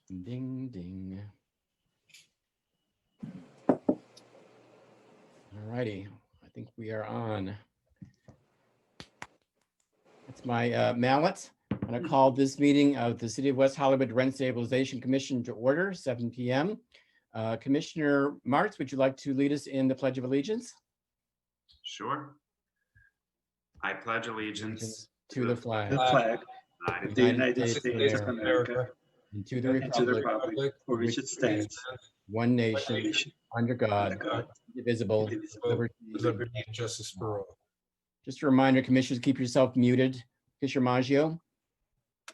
Ding, ding. All righty. I think we are on. It's my mallet. I'm going to call this meeting of the City of West Hollywood Rent Stabilization Commission to order, 7 p.m. Commissioner Martz, would you like to lead us in the Pledge of Allegiance? Sure. I pledge allegiance to the flag of the United States of America, and to the and to the republic republic for which it stands, one nation, under God, indivisible, liberty and justice for all. Just a reminder, commissioners, keep yourself muted. Commissioner Maggio,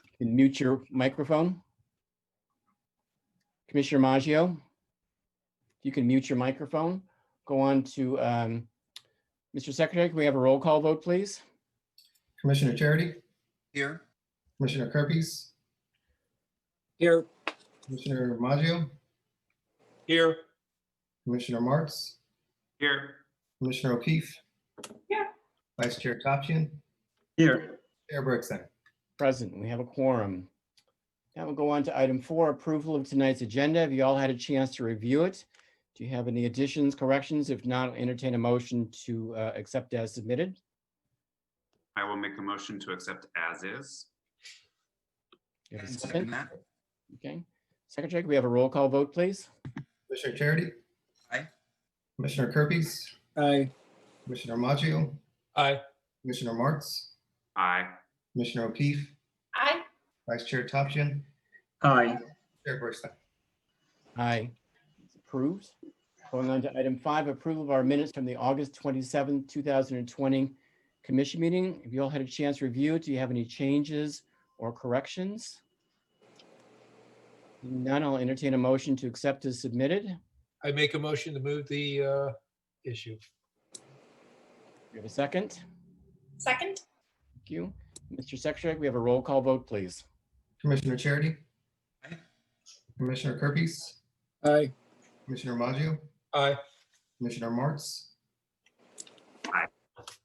you can mute your microphone. Commissioner Maggio, you can mute your microphone. Go on to Mr. Secretary, can we have a roll call vote, please? Commissioner Charity, Here. Commissioner Kirby's, Here. Commissioner Maggio, Here. Commissioner Martz, Here. Commissioner O'Keefe. Here. Vice Chair Topchian. Here. Chair Bergstein. Present, we have a quorum. Now we'll go on to item 4, approval of tonight's agenda. Have you all had a chance to review it? Do you have any additions, corrections? If not, I'll entertain a motion to accept as submitted. I will make a motion to accept as is. You have a second? Okay. Secretary, can we have a roll call vote, please? Commissioner Charity. Aye. Commissioner Kirby's, Aye. Commissioner Maggio, Aye. Commissioner Martz, Aye. Commissioner O'Keefe, Aye. Vice Chair Topchian, Aye. Chair Bergstein. Aye. It's approved. Going on to item 5, approval of our minutes from the August 27, 2020 commission meeting. Have you all had a chance to review it? Do you have any changes or corrections? None, I'll entertain a motion to accept as submitted. I make a motion to move the issue. We have a second. Second. Thank you. Mr. Secretary, we have a roll call vote, please. Commissioner Charity. Aye. Commissioner Kirby's, Aye. Commissioner Maggio, Aye. Commissioner Martz. Aye.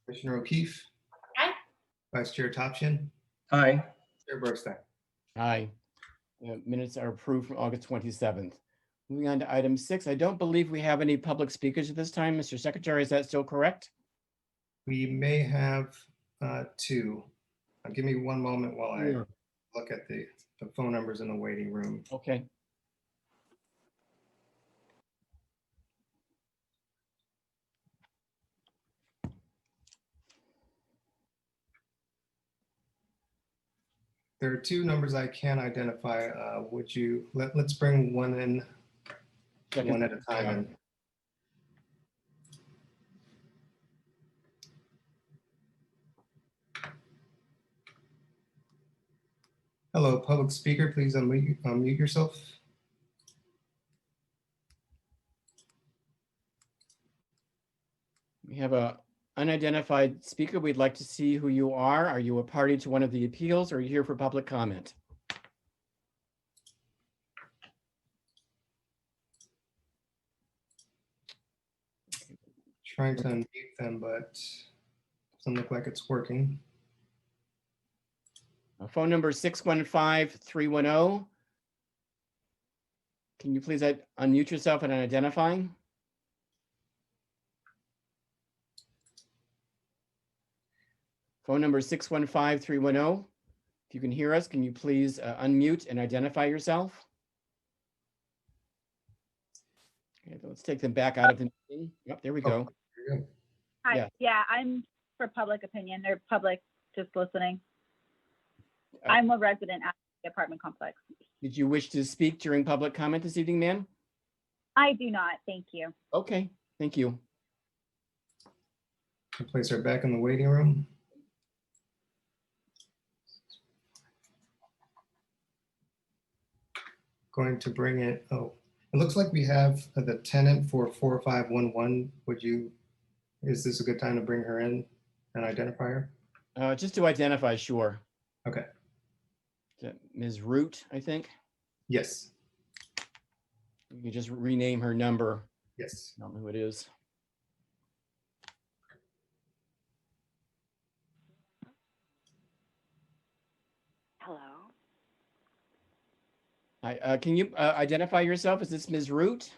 Commissioner O'Keefe. Aye. Vice Chair Topchian, Aye. Chair Bergstein. Aye. Minutes are approved from August 27th. Moving on to item 6, I don't believe we have any public speakers at this time. Mr. Secretary, is that still correct? We may have 2. Give me one moment while I Sure. look at the phone numbers in the waiting room. Okay. There are 2 numbers I can identify. Would you, let's bring one in, one at a time. And hello, public speaker, please unmute yourself. We have a unidentified speaker. We'd like to see who you are. Are you a party to one of the appeals or are you here for public comment? Trying to unmute them, but doesn't look like it's working. Phone number 615-310. Can you please unmute yourself and identify? Phone number 615-310. If you can hear us, can you please unmute and identify yourself? Okay, let's take them back out of the meeting. Yep, there we go. There you go. Hi, Yeah. yeah, I'm for public opinion or public just listening. Uh, I'm a resident at the apartment complex. Did you wish to speak during public comment this evening, ma'am? I do not, thank you. Okay, thank you. I'll place her back in the waiting room. Going to bring it, oh, it looks like we have the tenant for 4511. Is this a good time to bring her in and identify her? Just to identify, sure. Okay. Is that Ms. Root, I think? Yes, You can just rename her number. yes. I don't know who it is. Hello. Hi, can you identify yourself? Is this Ms. Root?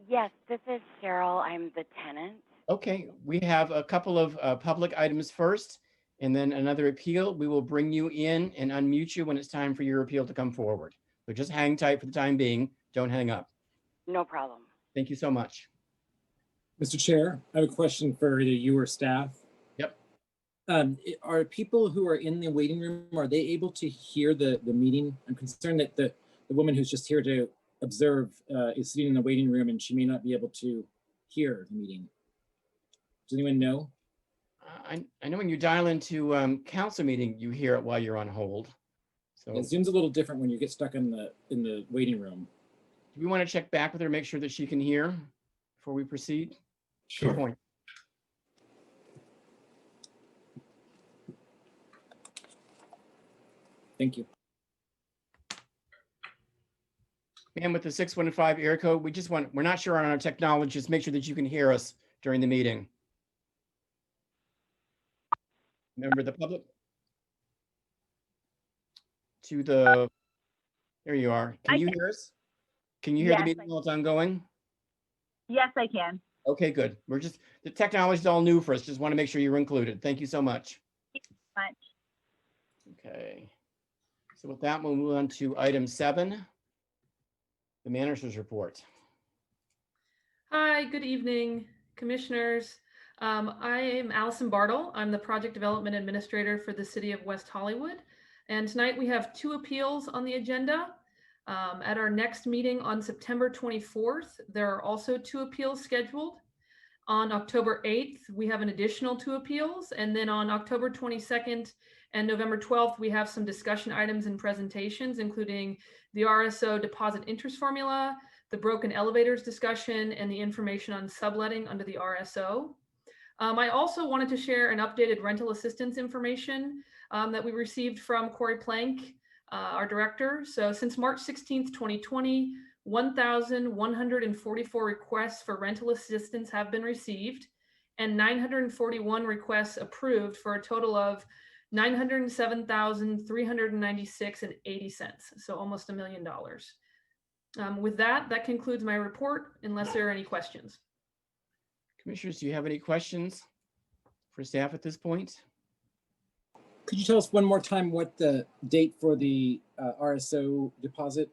Yes, this is Cheryl. I'm the tenant. Okay, we have a couple of public items first, and then another appeal. We will bring you in and unmute you when it's time for your appeal to come forward. So just hang tight for the time being. Don't hang up. No problem. Thank you so much. Mr. Chair, I have a question for either you or staff. Yep. Are people who are in the waiting room, are they able to hear the meeting? I'm concerned that the woman who's just here to observe is sitting in the waiting room and she may not be able to hear the meeting. Does anyone know? I know when you dial into council meeting, you hear it while you're on hold. So It Zoom's a little different when you get stuck in the waiting room. do we want to check back with her, make sure that she can hear before we proceed? Good Sure. point. Thank you. And with the 615 area code, we're not sure on our technology, just make sure that you can hear us during the meeting. Member of the public? There you are. Can I you can- hear us? Can you hear the Yes, meeting while it's ongoing? Yes, I can. Okay, good. The technology is all new for us. Just want to make sure you're included. Thank you so much. Much. Okay. So with that, we'll move on to item 7, the manager's report. Hi, good evening, commissioners. I am Allison Bartle. I'm the project development administrator for the city of West Hollywood. And tonight we have 2 appeals on the agenda. At our next meeting on September 24th, there are also 2 appeals scheduled. On October 8th, we have an additional 2 appeals. And then on October 22nd and November 12th, we have some discussion items and presentations, including the RSO deposit interest formula, the broken elevators discussion, and the information on subletting under the RSO. I also wanted to share an updated rental assistance information that we received from Corey Plank, our director. So since March 16th, 2020, 1,144 requests for rental assistance have been received and 941 requests approved for a total of $907,396.80. So almost $1 million. With that concludes my report, unless there are any questions. Commissioners, do you have any questions for staff at this point? Could you tell us one more time what the date for the RSO deposit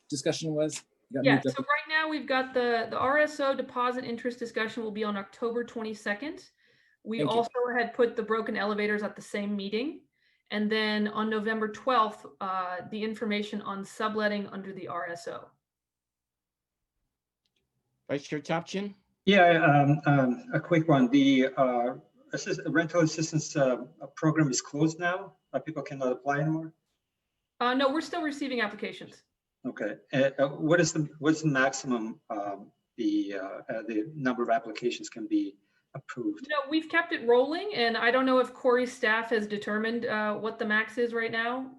discussion was? Yeah, so right now we've got the RSO deposit interest discussion will be on October 22nd. We Thank you. also had put the broken elevators at the same meeting. And then on November 12th, the information on subletting under the RSO. Vice Chair Topchin? Yeah, a quick one. The rental assistance program is closed now. People cannot apply anymore. No, we're still receiving applications. Okay. What's the maximum the number of applications can be approved? No, we've kept it rolling, and I don't know if Corey's staff has determined what the max is right now.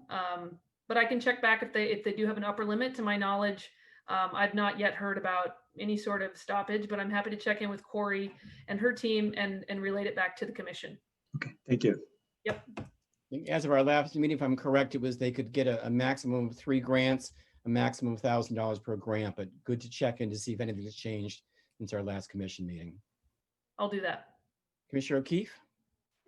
But I can check back if they do have an upper limit. To my knowledge, I've not yet heard about any sort of stoppage, but I'm happy to check in with Corey and her team and relate it back to the commission. Okay, thank you. Yep. I think as of our last meeting, if I'm correct, it was they could get a maximum of 3 grants, a maximum of $1,000 per grant, but good to check in to see if anything has changed since our last commission meeting. I'll do that. Commissioner O'Keefe?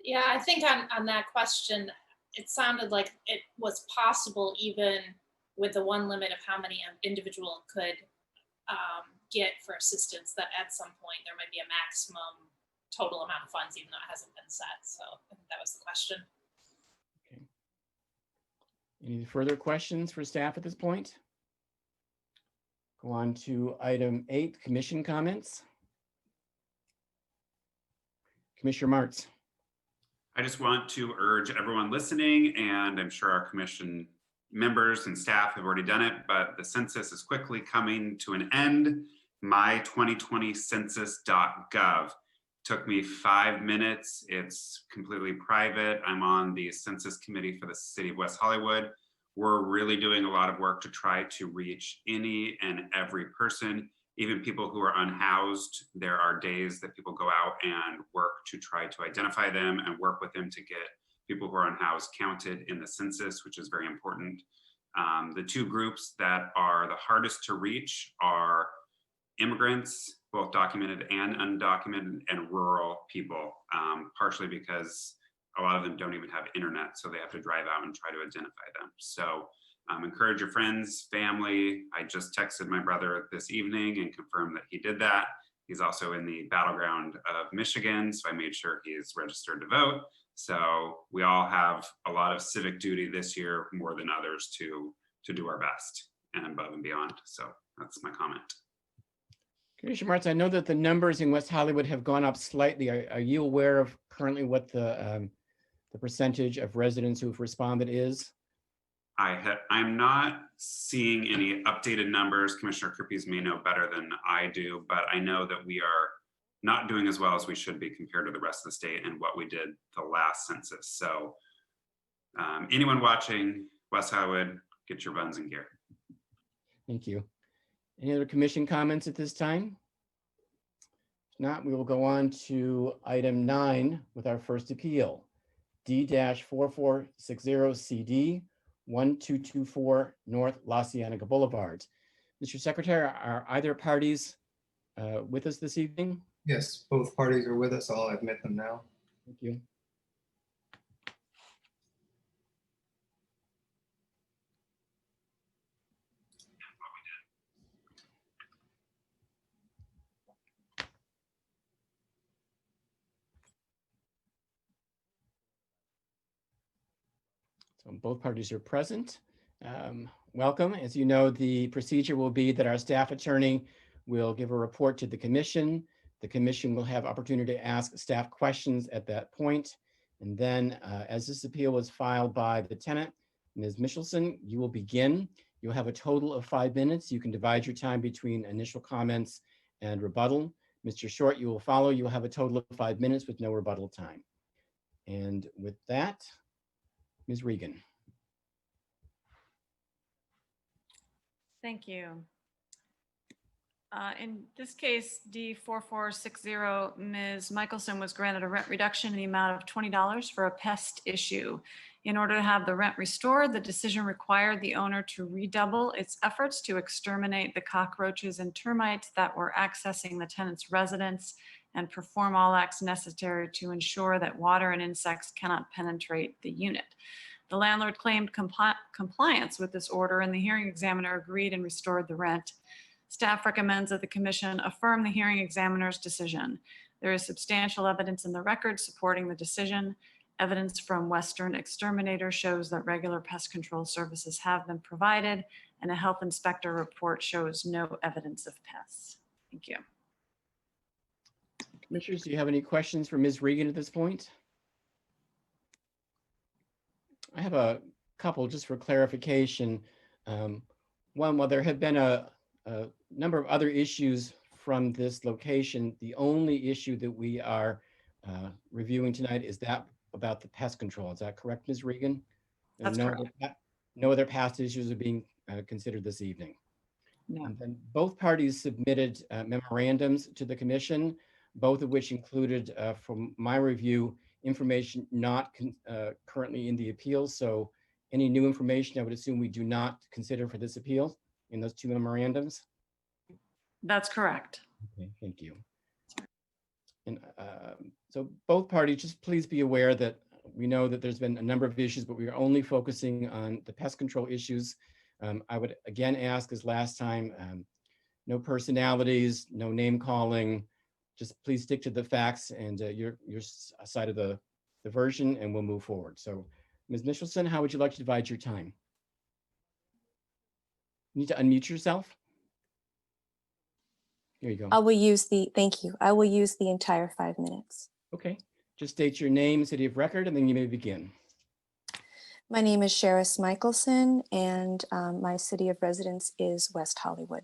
Yeah, I think on that question, it sounded like it was possible even with the one limit of how many an individual could get for assistance, that at some point there might be a maximum total amount of funds, even though it hasn't been set. So I think that was the question. Okay. Any further questions for staff at this point? Go on to item 8, commission comments. Commissioner Martz. I just want to urge everyone listening, and I'm sure our commission members and staff have already done it, but the census is quickly coming to an end. My2020census.gov took me 5 minutes. It's completely private. I'm on the census committee for the city of West Hollywood. We're really doing a lot of work to try to reach any and every person, even people who are unhoused. There are days that people go out and work to try to identify them and work with them to get people who are unhoused counted in the census, which is very important. The two groups that are the hardest to reach are immigrants, both documented and undocumented, and rural people, partially because a lot of them don't even have internet, so they have to drive out and try to identify them. So encourage your friends, family. I just texted my brother this evening and confirmed that he did that. He's also in the battleground of Michigan, so I made sure he is registered to vote. So we all have a lot of civic duty this year, more than others, to do our best and above and beyond. So that's my comment. Commissioner Martz, I know that the numbers in West Hollywood have gone up slightly. Are you aware of currently what the percentage of residents who've responded is? I'm not seeing any updated numbers. Commissioner Kripke may know better than I do, but I know that we are not doing as well as we should be compared to the rest of the state and what we did the last census. So anyone watching West Hollywood, get your buns in gear. Thank you. Any other commission comments at this time? If not, we will go on to item 9 with our first appeal. D-4460CD 1224 North La Cienega Boulevard. Mr. Secretary, are either parties with us this evening? Yes, both parties are with us. I'll admit them now. Thank you. So both parties are present. Welcome. As you know, the procedure will be that our staff attorney will give a report to the commission. The commission will have opportunity to ask staff questions at that point. And then as this appeal was filed by the tenant, Ms. Michelson, you will begin. You'll have a total of 5 minutes. You can divide your time between initial comments and rebuttal. Mr. Short, you will follow. You'll have a total of 5 minutes with no rebuttal time. And with that, Ms. Regan. Thank you. In this case, D4460, Ms. Michelson was granted a rent reduction in the amount of $20 for a pest issue. In order to have the rent restored, the decision required the owner to redouble its efforts to exterminate the cockroaches and termites that were accessing the tenant's residence and perform all acts necessary to ensure that water and insects cannot penetrate the unit. The landlord claimed compliance with this order, and the hearing examiner agreed and restored the rent. Staff recommends that the commission affirm the hearing examiner's decision. There is substantial evidence in the record supporting the decision. Evidence from Western Exterminator shows that regular pest control services have been provided, and a health inspector report shows no evidence of pests. Thank you. Commissioners, do you have any questions for Ms. Regan at this point? I have a couple just for clarification. One, while there have been a number of other issues from this location, the only issue that we are reviewing tonight is that about the pest control. Is that correct, Ms. Regan? That's correct. No other past issues are being considered this evening. No. And then both parties submitted memorandums to the commission, both of which included, from my review, information not currently in the appeal. So any new information, I would assume we do not consider for this appeal in those two memorandums? That's correct. Okay, thank you. And so both parties, just please be aware that we know that there's been a number of issues, but we are only focusing on the pest control issues. I would again ask, as last time, no personalities, no name calling. Just please stick to the facts and your side of the version, and we'll move forward. So, Ms. Michelson, how would you like to divide your time? You need to unmute yourself. Here you go. Thank you. I will use the entire 5 minutes. Okay, just state your name, city of record, and then you may begin. My name is Sheris Michelson, and my city of residence is West Hollywood.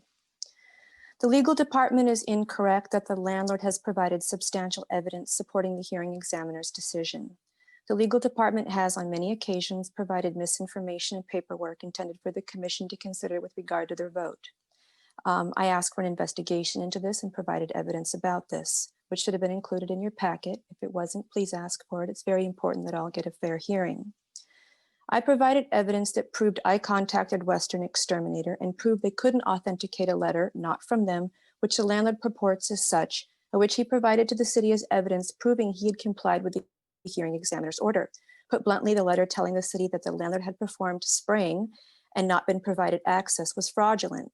The legal department is incorrect that the landlord has provided substantial evidence supporting the hearing examiner's decision. The legal department has on many occasions provided misinformation and paperwork intended for the commission to consider with regard to their vote. I asked for an investigation into this and provided evidence about this, which should have been included in your packet. If it wasn't, please ask for it. It's very important that all get a fair hearing. I provided evidence that proved I contacted Western Exterminator and proved they couldn't authenticate a letter, not from them, which the landlord purports as such, and which he provided to the city as evidence proving he had complied with the hearing examiner's order. Put bluntly, the letter telling the city that the landlord had performed spraying and not been provided access was fraudulent.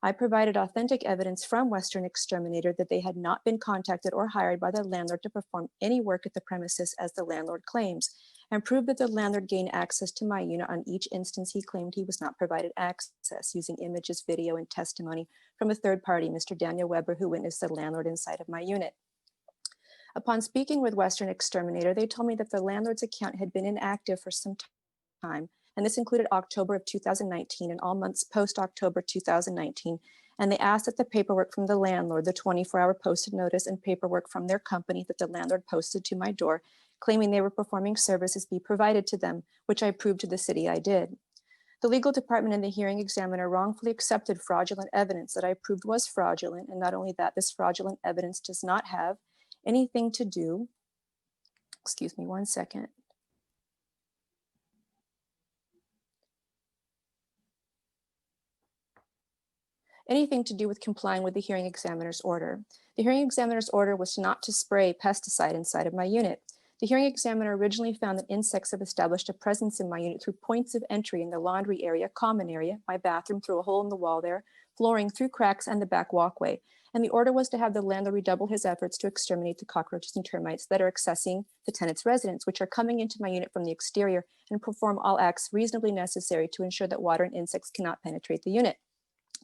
I provided authentic evidence from Western Exterminator that they had not been contacted or hired by the landlord to perform any work at the premises as the landlord claims, and proved that the landlord gained access to my unit on each instance he claimed he was not provided access, using images, video, and testimony from a third party, Mr. Daniel Weber, who witnessed the landlord inside of my unit. Upon speaking with Western Exterminator, they told me that the landlord's account had been inactive for some time, and this included October of 2019 and all months post-October 2019, and they asked that the paperwork from the landlord, the 24-hour posted notice and paperwork from their company that the landlord posted to my door, claiming they were performing services, be provided to them, which I proved to the city I did. The legal department and the hearing examiner wrongfully accepted fraudulent evidence that I proved was fraudulent, and not only that, this fraudulent evidence does not have anything to do, excuse me one second. Anything to do with complying with the hearing examiner's order. The hearing examiner's order was not to spray pesticide inside of my unit. The hearing examiner originally found that insects have established a presence in my unit through points of entry in the laundry area, common area, my bathroom through a hole in the wall there, flooring through cracks and the back walkway. And the order was to have the landlord redouble his efforts to exterminate the cockroaches and termites that are accessing the tenant's residence, which are coming into my unit from the exterior, and perform all acts reasonably necessary to ensure that water and insects cannot penetrate the unit.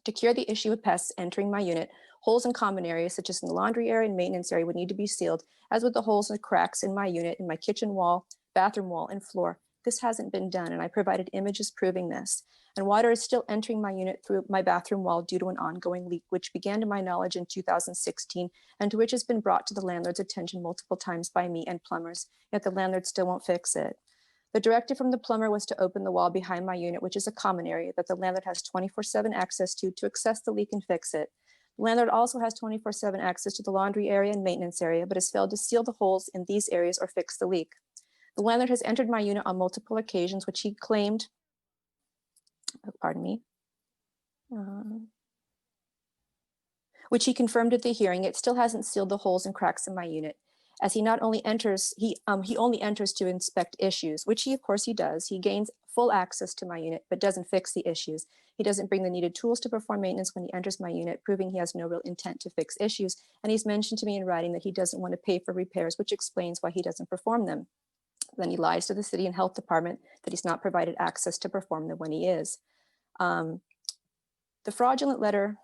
To cure the issue of pests entering my unit, holes in common areas such as in the laundry area and maintenance area would need to be sealed, as would the holes and cracks in my unit, in my kitchen wall, bathroom wall, and floor. This hasn't been done, and I provided images proving this. And water is still entering my unit through my bathroom wall due to an ongoing leak, which began to my knowledge in 2016, and to which has been brought to the landlord's attention multiple times by me and plumbers, yet the landlord still won't fix it. The directive from the plumber was to open the wall behind my unit, which is a common area that the landlord has 24/7 access to access the leak and fix it. The landlord also has 24/7 access to the laundry area and maintenance area, but has failed to seal the holes in these areas or fix the leak. The landlord has entered my unit on multiple occasions, which he claimed, which he confirmed at the hearing. It still hasn't sealed the holes and cracks in my unit, as he not only enters, he only enters to inspect issues, which he, of course, he does. He gains full access to my unit, but doesn't fix the issues. He doesn't bring the needed tools to perform maintenance when he enters my unit, proving he has no real intent to fix issues. And he's mentioned to me in writing that he doesn't want to pay for repairs, which explains why he doesn't perform them. Then he lies to the city and health department that he's not provided access to perform them when he is. The fraudulent letter,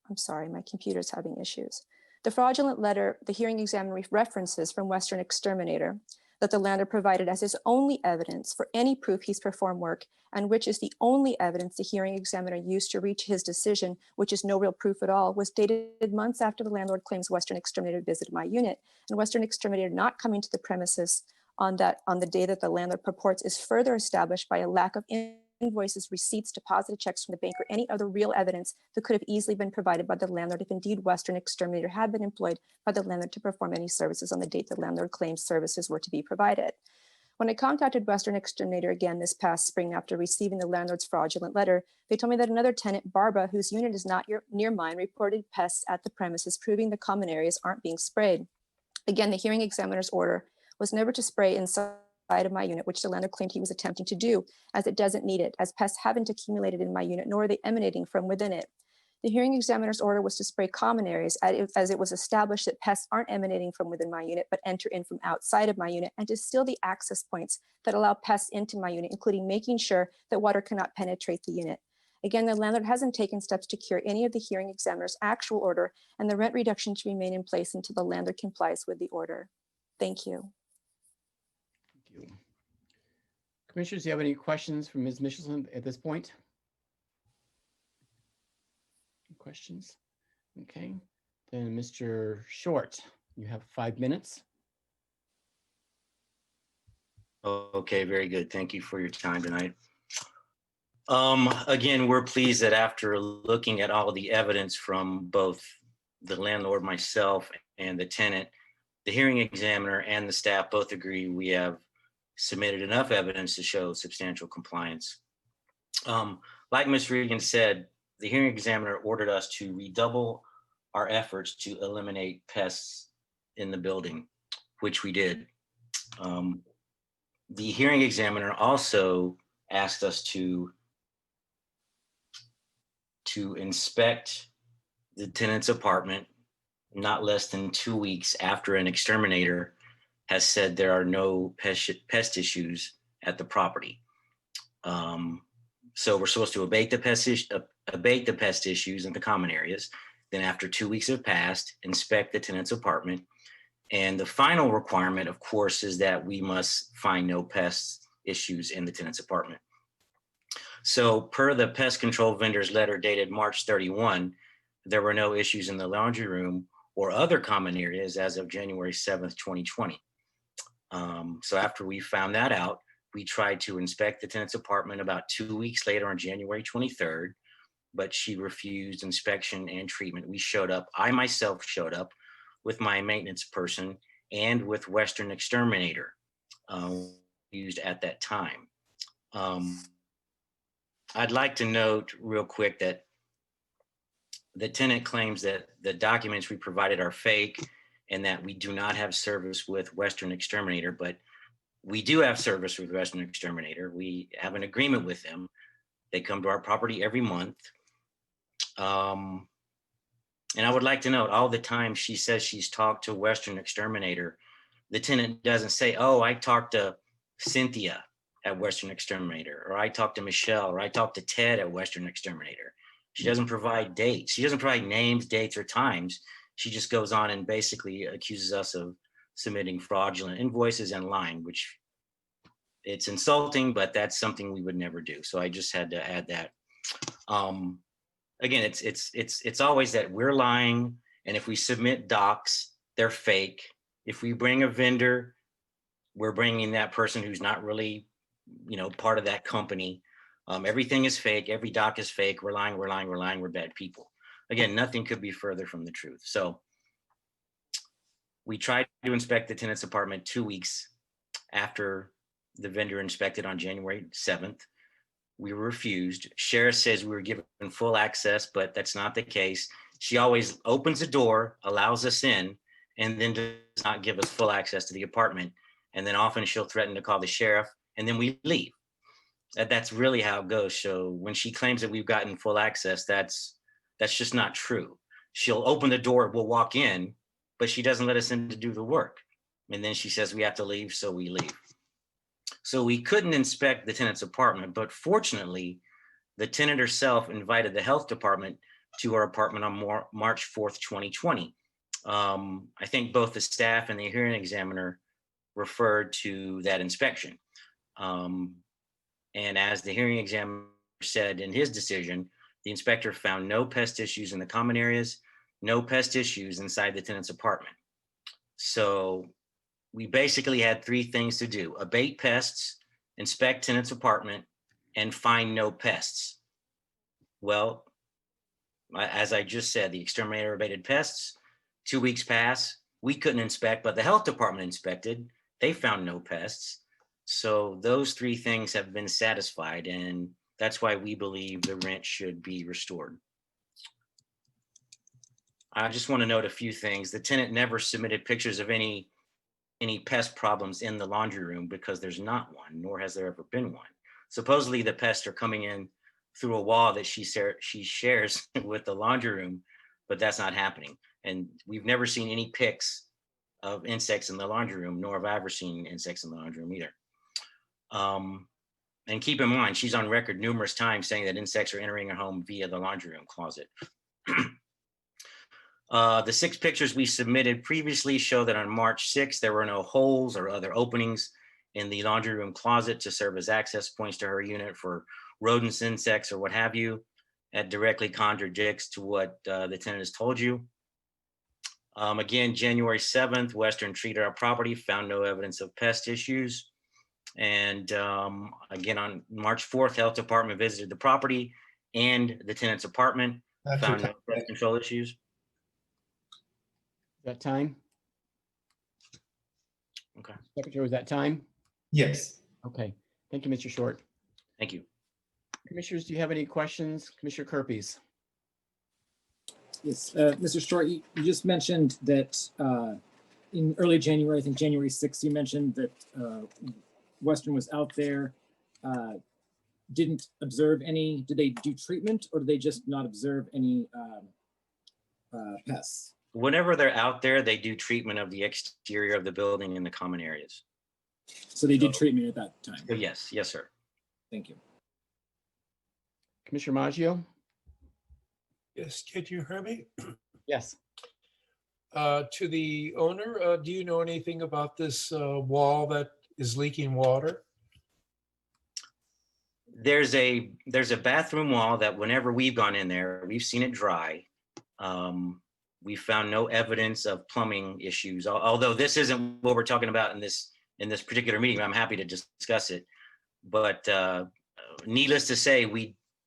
I'm sorry, my computer's having issues. The fraudulent letter, the hearing examiner references from Western Exterminator that the landlord provided as his only evidence for any proof he's performed work, and which is the only evidence the hearing examiner used to reach his decision, which is no real proof at all, was dated months after the landlord claims Western Exterminator visited my unit, and Western Exterminator not coming to the premises on the day that the landlord purports is further established by a lack of invoices, receipts, deposited checks from the bank, or any other real evidence that could have easily been provided by the landlord if indeed Western Exterminator had been employed by the landlord to perform any services on the date the landlord claims services were to be provided. When I contacted Western Exterminator again this past spring after receiving the landlord's fraudulent letter, they told me that another tenant, Barbara, whose unit is not near mine, reported pests at the premises, proving the common areas aren't being sprayed. Again, the hearing examiner's order was never to spray inside of my unit, which the landlord claimed he was attempting to do, as it doesn't need it, as pests haven't accumulated in my unit, nor are they emanating from within it. The hearing examiner's order was to spray common areas, as it was established that pests aren't emanating from within my unit, but enter in from outside of my unit, and to seal the access points that allow pests into my unit, including making sure that water cannot penetrate the unit. Again, the landlord hasn't taken steps to cure any of the hearing examiner's actual order, and the rent reduction should remain in place until the landlord complies with the order. Thank you. Thank you. Commissioners, do you have any questions from Ms. Michelson at this point? Questions? Okay, then Mr. Short, you have 5 minutes. Okay, very good. Thank you for your time tonight. Again, we're pleased that after looking at all the evidence from both the landlord, myself, and the tenant, the hearing examiner and the staff both agree we have submitted enough evidence to show substantial compliance. Like Ms. Regan said, the hearing examiner ordered us to redouble our efforts to eliminate pests in the building, which we did. The hearing examiner also asked us to inspect the tenant's apartment not less than 2 weeks after an exterminator has said there are no pest issues at the property. So we're supposed to abate the pest issues in the common areas. Then after 2 weeks have passed, inspect the tenant's apartment. And the final requirement, of course, is that we must find no pest issues in the tenant's apartment. So per the pest control vendor's letter dated March 31, there were no issues in the laundry room or other common areas as of January 7th, 2020. So after we found that out, we tried to inspect the tenant's apartment about 2 weeks later on January 23rd, but she refused inspection and treatment. I myself showed up with my maintenance person and with Western Exterminator used at that time. I'd like to note real quick that the tenant claims that the documents we provided are fake and that we do not have service with Western Exterminator, but we do have service with Western Exterminator. We have an agreement with them. They come to our property every month. And I would like to note, all the time she says she's talked to Western Exterminator, the tenant doesn't say, oh, I talked to Cynthia at Western Exterminator, or I talked to Michelle, or I talked to Ted at Western Exterminator. She doesn't provide dates. She doesn't provide names, dates, or times. She just goes on and basically accuses us of submitting fraudulent invoices and lying, which it's insulting, but that's something we would never do. So I just had to add that. Again, it's always that we're lying, and if we submit docs, they're fake. If we bring a vendor, we're bringing that person who's not really, part of that company. Everything is fake. Every doc is fake. We're lying. We're bad people. Again, nothing could be further from the truth. So we tried to inspect the tenant's apartment 2 weeks after the vendor inspected on January 7th. We were refused. Sheriff says we were given full access, but that's not the case. She always opens the door, allows us in, and then does not give us full access to the apartment. And then often she'll threaten to call the sheriff, and then we leave. That's really how it goes. So when she claims that we've gotten full access, that's just not true. She'll open the door, we'll walk in, but she doesn't let us in to do the work. And then she says we have to leave, so we leave. So we couldn't inspect the tenant's apartment, but fortunately, the tenant herself invited the health department to her apartment on March 4th, 2020. I think both the staff and the hearing examiner referred to that inspection. And as the hearing examiner said in his decision, the inspector found no pest issues in the common areas, no pest issues inside the tenant's apartment. So we basically had three things to do: abate pests, inspect tenant's apartment, and find no pests. Well, as I just said, the exterminator abated pests. 2 weeks pass, we couldn't inspect, but the health department inspected. They found no pests. So those three things have been satisfied, and that's why we believe the rent should be restored. I just want to note a few things. The tenant never submitted pictures of any pest problems in the laundry room because there's not one, nor has there ever been one. Supposedly the pests are coming in through a wall that she shares with the laundry room, but that's not happening. And we've never seen any pics of insects in the laundry room, nor have I ever seen insects in the laundry room either. And keep in mind, she's on record numerous times saying that insects are entering her home via the laundry room closet. The 6 pictures we submitted previously show that on March 6th, there were no holes or other openings in the laundry room closet to serve as access points to her unit for rodents, insects, or what have you. That directly contradicts to what the tenant has told you. Again, January 7th, Western treated our property, found no evidence of pest issues. And again, on March 4th, health department visited the property and the tenant's apartment, found no pest control issues. That time? Okay. Secretary, was that time? Yes. Okay, thank you, Mr. Short. Thank you. Commissioners, do you have any questions? Commissioner Kerpes? Yes, Mr. Short, you just mentioned that in early January, I think January 6th, you mentioned that Western was out there, didn't observe any, did they do treatment or did they just not observe any pests? Whenever they're out there, they do treatment of the exterior of the building and the common areas. So they did treatment at that time? So yes, yes, sir. Thank you. Commissioner Maggio? Yes, can you hear me? Yes. To the owner, do you know anything about this wall that is leaking water? There's a bathroom wall that whenever we've gone in there, we've seen it dry. We found no evidence of plumbing issues, although this isn't what we're talking about in this particular meeting. I'm happy to discuss it. But needless to say,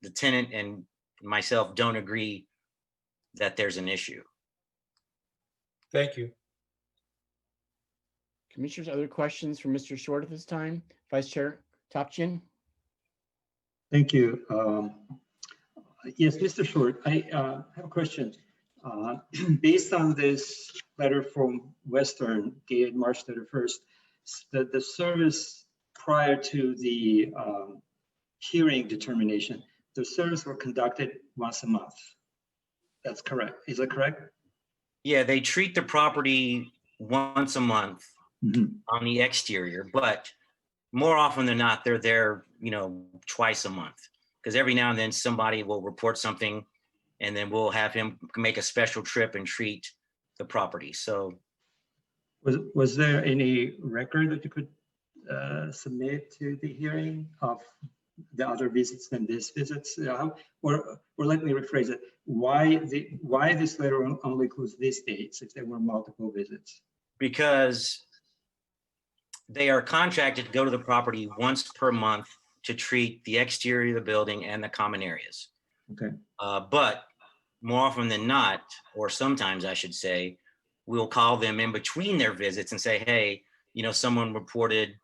the tenant and myself don't agree that there's an issue. Thank you. Commissioners, other questions for Mr. Short at this time? Vice Chair Topchin? Thank you. Yes, Mr. Short, I have a question. Based on this letter from Western dated March 31st, the service prior to the hearing determination, the service were conducted once a month. That's correct. Is that correct? Yeah, they treat the property once a month on the exterior, but more often than not, they're there, twice a month. Because every now and then somebody will report something and then we'll have him make a special trip and treat the property. So was there any record that you could submit to the hearing of the other visits than these visits? Or let me rephrase it. Why this letter only includes these dates if there were multiple visits? because they are contracted to go to the property once per month to treat the exterior of the building and the common areas. Okay. But more often than not, or sometimes I should say, we'll call them in between their visits and say, hey, someone reported,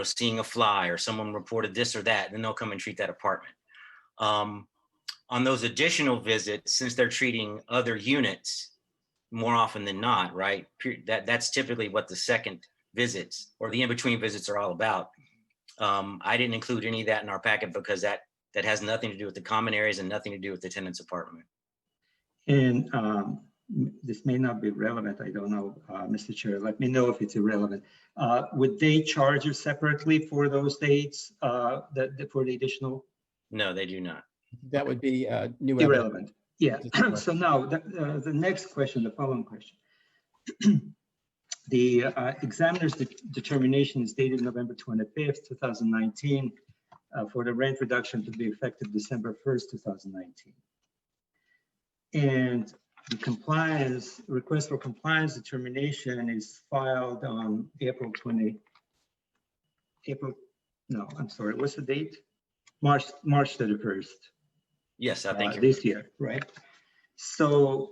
seeing a fly, or someone reported this or that, and then they'll come and treat that apartment. On those additional visits, since they're treating other units more often than not, right? That's typically what the second visits or the in-between visits are all about. I didn't include any of that in our packet because that has nothing to do with the common areas and nothing to do with the tenant's apartment. And this may not be relevant, I don't know, Mr. Chair, let me know if it's irrelevant. Would they charge you separately for those dates, for the additional? No, they do not. That would be new irrelevant. evidence. Yeah, so now the next question, the following question. The examiner's determination is dated November 25th, 2019, for the rent reduction to be effective December 1st, 2019. And the request for compliance determination is filed on what's the date? March 31st. Yes, I think this year, right? So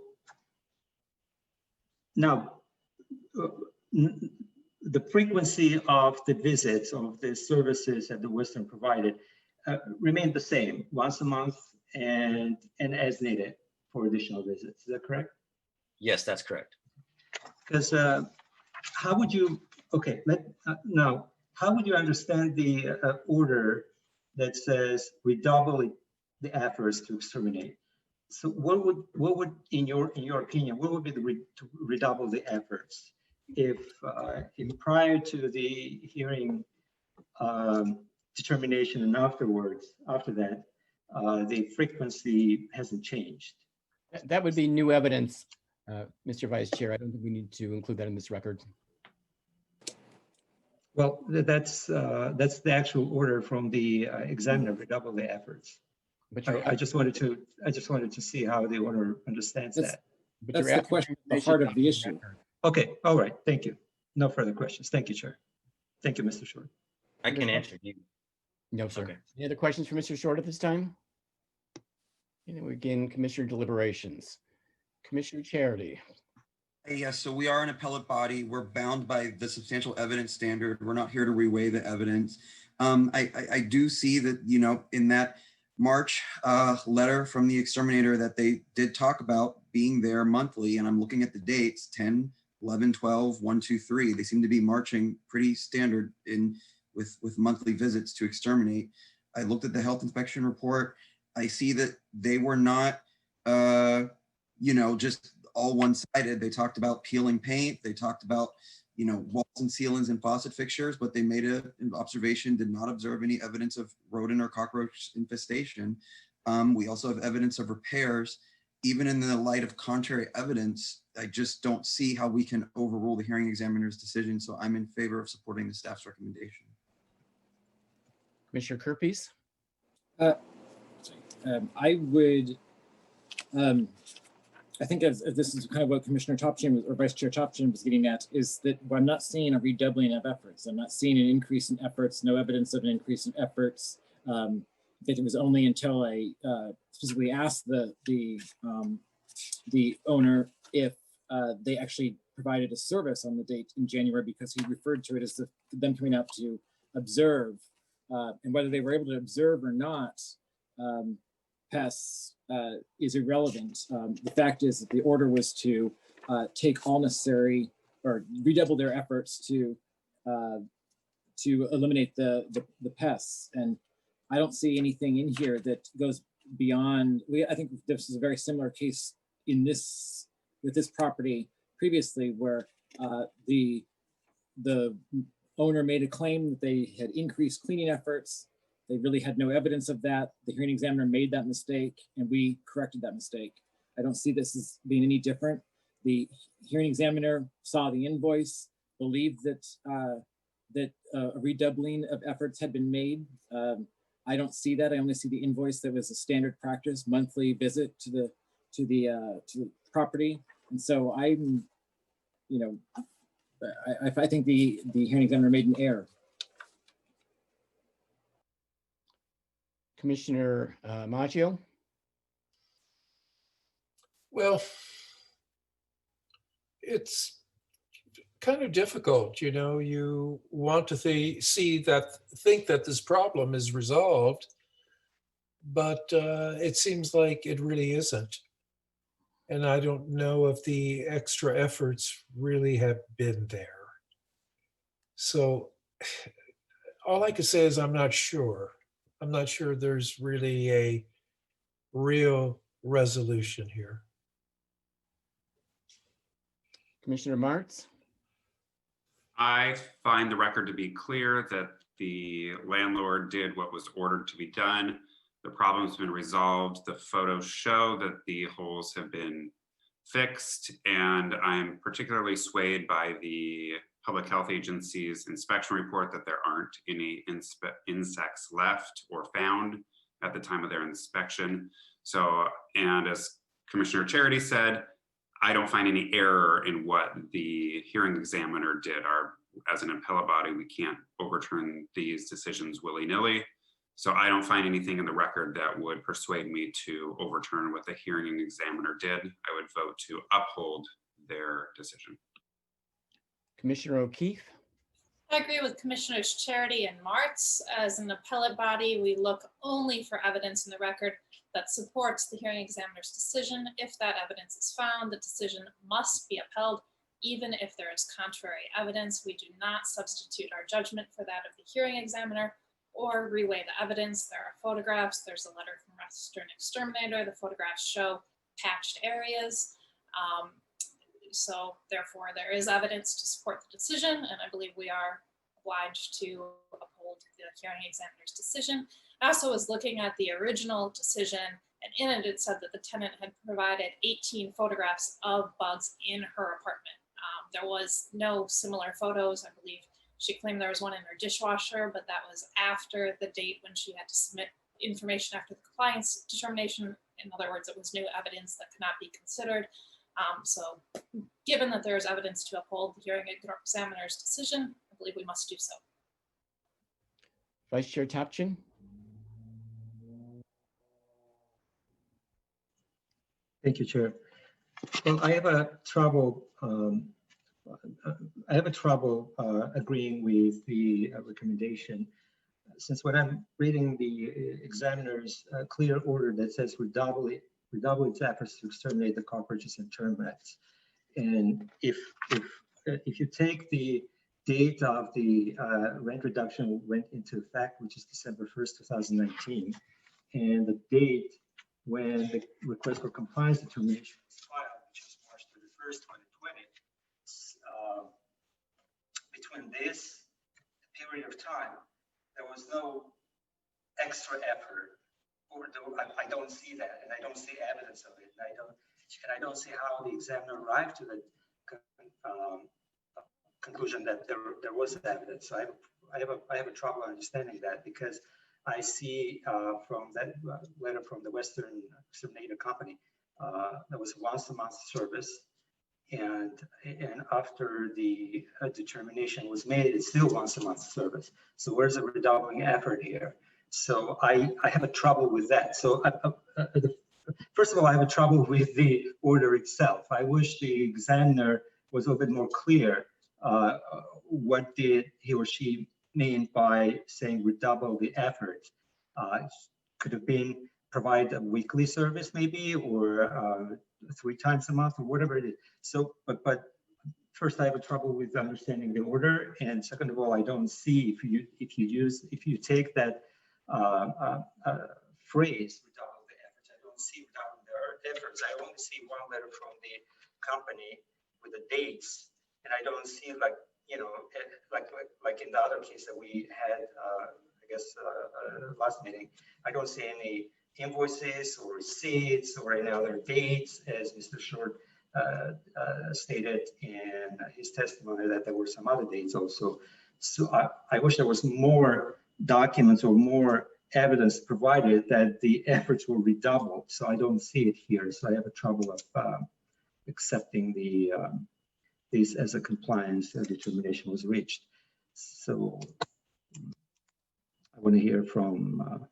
now the frequency of the visits of the services that the Western provided remained the same, once a month and as needed for additional visits. Is that correct? Yes, that's correct. Because how would you, now, how would you understand the order that says redouble the efforts to exterminate? So what would in your opinion, what would be to redouble the efforts if prior to the hearing determination and after that, the frequency hasn't changed? That would be new evidence, Mr. Vice Chair. I don't think we need to include that in this record. Well, that's the actual order from the examiner, redouble the efforts. But I just wanted to see how the order understands that. But That's the question, the heart of the issue. Okay, all right, thank you. No further questions. Thank you, Chair. Thank you, Mr. Short. I can answer you. No, sir. Okay. Any other questions for Mr. Short at this time? And then we begin Commissioner deliberations. Commissioner Charity. Yes, so we are an appellate body. We're bound by the substantial evidence standard. We're not here to reweigh the evidence. I do see that, you know, in that March letter from the exterminator that they did talk about being there monthly, and I'm looking at the dates, 10, 11, 12, 1, 2, 3. They seem to be marching pretty standard with monthly visits to exterminate. I looked at the health inspection report. I see that they were not, you know, just all one-sided. They talked about peeling paint. They talked about, you know, walls and ceilings and faucet fixtures, but they made an observation, did not observe any evidence of rodent or cockroach infestation. We also have evidence of repairs. Even in the light of contrary evidence, I just don't see how we can overrule the hearing examiner's decision. So I'm in favor of supporting the staff's recommendation. Commissioner Kerpies? I would, I think as this is kind of what Commissioner Topchin or Vice Chair Topchin was getting at, is that I'm not seeing a redoubling of efforts. I'm not seeing an increase in efforts, no evidence of an increase in efforts. That it was only until I specifically asked the owner if they actually provided a service on the date in January, because he referred to it as them coming out to observe, and whether they were able to observe or not, pests is irrelevant. The fact is that the order was to take all necessary or redouble their efforts to eliminate the pests. And I don't see anything in here that goes beyond. I think this is a very similar case with this property previously, where the owner made a claim that they had increased cleaning efforts. They really had no evidence of that. The hearing examiner made that mistake, and we corrected that mistake. I don't see this as being any different. The hearing examiner saw the invoice, believed that a redoubling of efforts had been made. I don't see that. I only see the invoice that was a standard practice, monthly visit to the property. And so I'm, you know, I think the hearing examiner made an error. Commissioner Maggio? Well, it's kind of difficult, you know. You want to think that this problem is resolved, but it seems like it really isn't. And I don't know if the extra efforts really have been there. So all I can say is I'm not sure. I'm not sure there's really a real resolution here. Commissioner Martz? I find the record to be clear that the landlord did what was ordered to be done. The problem's been resolved. The photos show that the holes have been fixed, and I'm particularly swayed by the Public Health Agency's inspection report that there aren't any insects left or found at the time of their inspection. So, and as Commissioner Charity said, I don't find any error in what the hearing examiner did. As an appellate body, we can't overturn these decisions willy-nilly. So I don't find anything in the record that would persuade me to overturn what the hearing examiner did. I would vote to uphold their decision. Commissioner O'Keefe? I agree with Commissioners Charity and Martz. As an appellate body, we look only for evidence in the record that supports the hearing examiner's decision. If that evidence is found, the decision must be upheld, even if there is contrary evidence. We do not substitute our judgment for that of the hearing examiner or reweigh the evidence. There are photographs. There's a letter from Western Exterminator. The photographs show patched areas. So therefore, there is evidence to support the decision, and I believe we are obliged to uphold the hearing examiner's decision. I also was looking at the original decision, and in it, it said that the tenant had provided 18 photographs of bugs in her apartment. There was no similar photos. I believe she claimed there was one in her dishwasher, but that was after the date when she had to submit information after the compliance determination. In other words, it was new evidence that could not be considered. So given that there is evidence to uphold the hearing examiner's decision, I believe we must do so. Vice Chair Topchin? Thank you, Chair. Well, I have a trouble. Agreeing with the recommendation, since when I'm reading the examiner's clear order that says redouble its efforts to exterminate the cockroaches and termites, and if you take the date of the rent reduction went into effect, which is December 1st, 2019, and the date when the request for compliance determination was filed, which is March 31st, 2020, between this period of time, there was no extra effort, or I don't see that, and I don't see evidence of it, and I don't see how the examiner arrived to the conclusion that there was evidence. So I have a trouble understanding that, because I see from that letter from the Western Exterminator Company, there was once-a-month service, and after the determination was made, it's still once-a-month service. So where's the redoubling effort here? So I have a trouble with that. So first of all, I have a trouble with the order itself. I wish the examiner was a little bit more clear. What did he or she mean by saying redouble the effort? Could have been provide a weekly service maybe, or 3 times a month, or whatever it is. So, but first I have a trouble with understanding the order, and second of all, I don't see if you take that phrase redouble the efforts, I don't see redouble their efforts. I only see one letter from the company with the dates, and I don't see like in the other case that we had, I guess last meeting, I don't see any invoices or receipts or any other dates, as Mr. Short stated in his testimony that there were some other dates also. So I wish there was more documents or more evidence provided that the efforts were redoubled. So I don't see it here. So I have a trouble of accepting this as a compliance determination was reached. So I want to hear from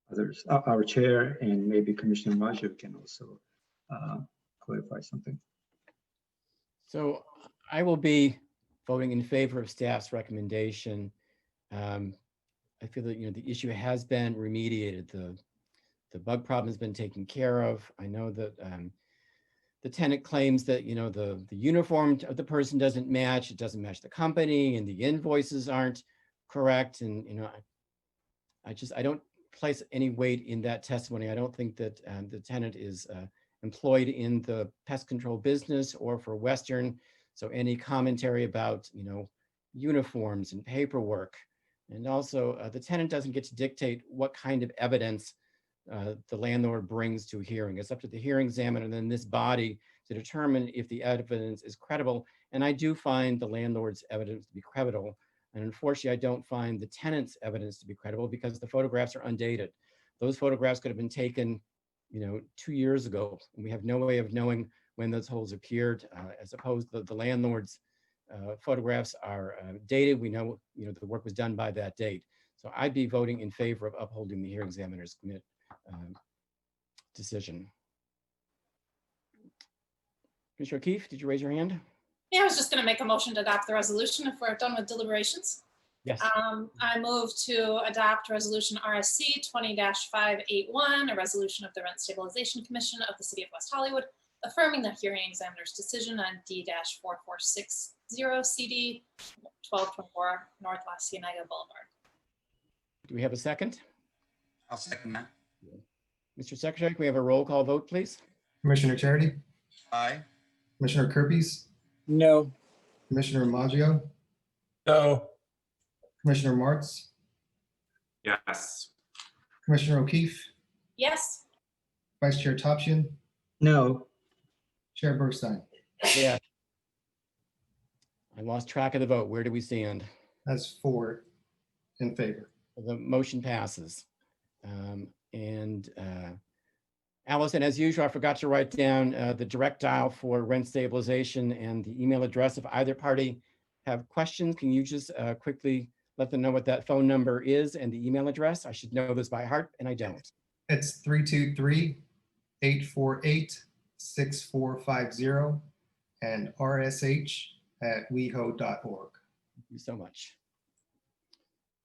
others, our chair, and maybe Commissioner Maggio can also clarify something. So I will be voting in favor of staff's recommendation. I feel that, the issue has been remediated. The bug problem has been taken care of. I know that the tenant claims that, the uniform of the person doesn't match. It doesn't match the company, and the invoices aren't correct. And, I don't place any weight in that testimony. I don't think that the tenant is employed in the pest control business or for Western. So any commentary about, uniforms and paperwork, and also the tenant doesn't get to dictate what kind of evidence the landlord brings to a hearing. It's up to the hearing examiner and then this body to determine if the evidence is credible. And I do find the landlord's evidence to be credible. And unfortunately, I don't find the tenant's evidence to be credible because the photographs are undated. Those photographs could have been taken, 2 years ago, and we have no way of knowing when those holes appeared, as opposed to the landlord's photographs are dated. We know, the work was done by that date. So I'd be voting in favor of upholding the hearing examiner's decision. Commissioner O'Keefe, did you raise your hand? Yeah, I was just going to make a motion to adopt the resolution if we're done with deliberations. Yes. I move to adopt resolution RSC 20-581, a resolution of the Rent Stabilization Commission of the City of West Hollywood, affirming the hearing examiner's decision on D-4460 CD 1224 North La Cienega Boulevard. Do we have a second? I'll second that. Mr. Secretary, can we have a roll call vote, please? Commissioner Charity, Aye. Commissioner Kirby's, No. Commissioner Maggio, No. Commissioner Martz, Yes. Commissioner O'Keefe, Yes. Vice Chair Topshian, No. Chair Bergstein. Yeah. I lost track of the vote. Where do we stand? That's 4 in favor. The motion passes. Allison, as usual, I forgot to write down the direct dial for rent stabilization and the email address. If either party have questions, can you just quickly let them know what that phone number is and the email address? I should know this by heart, and I don't. It's 323-848-8255. 6450 and rsh@weho.org. Thank you so much.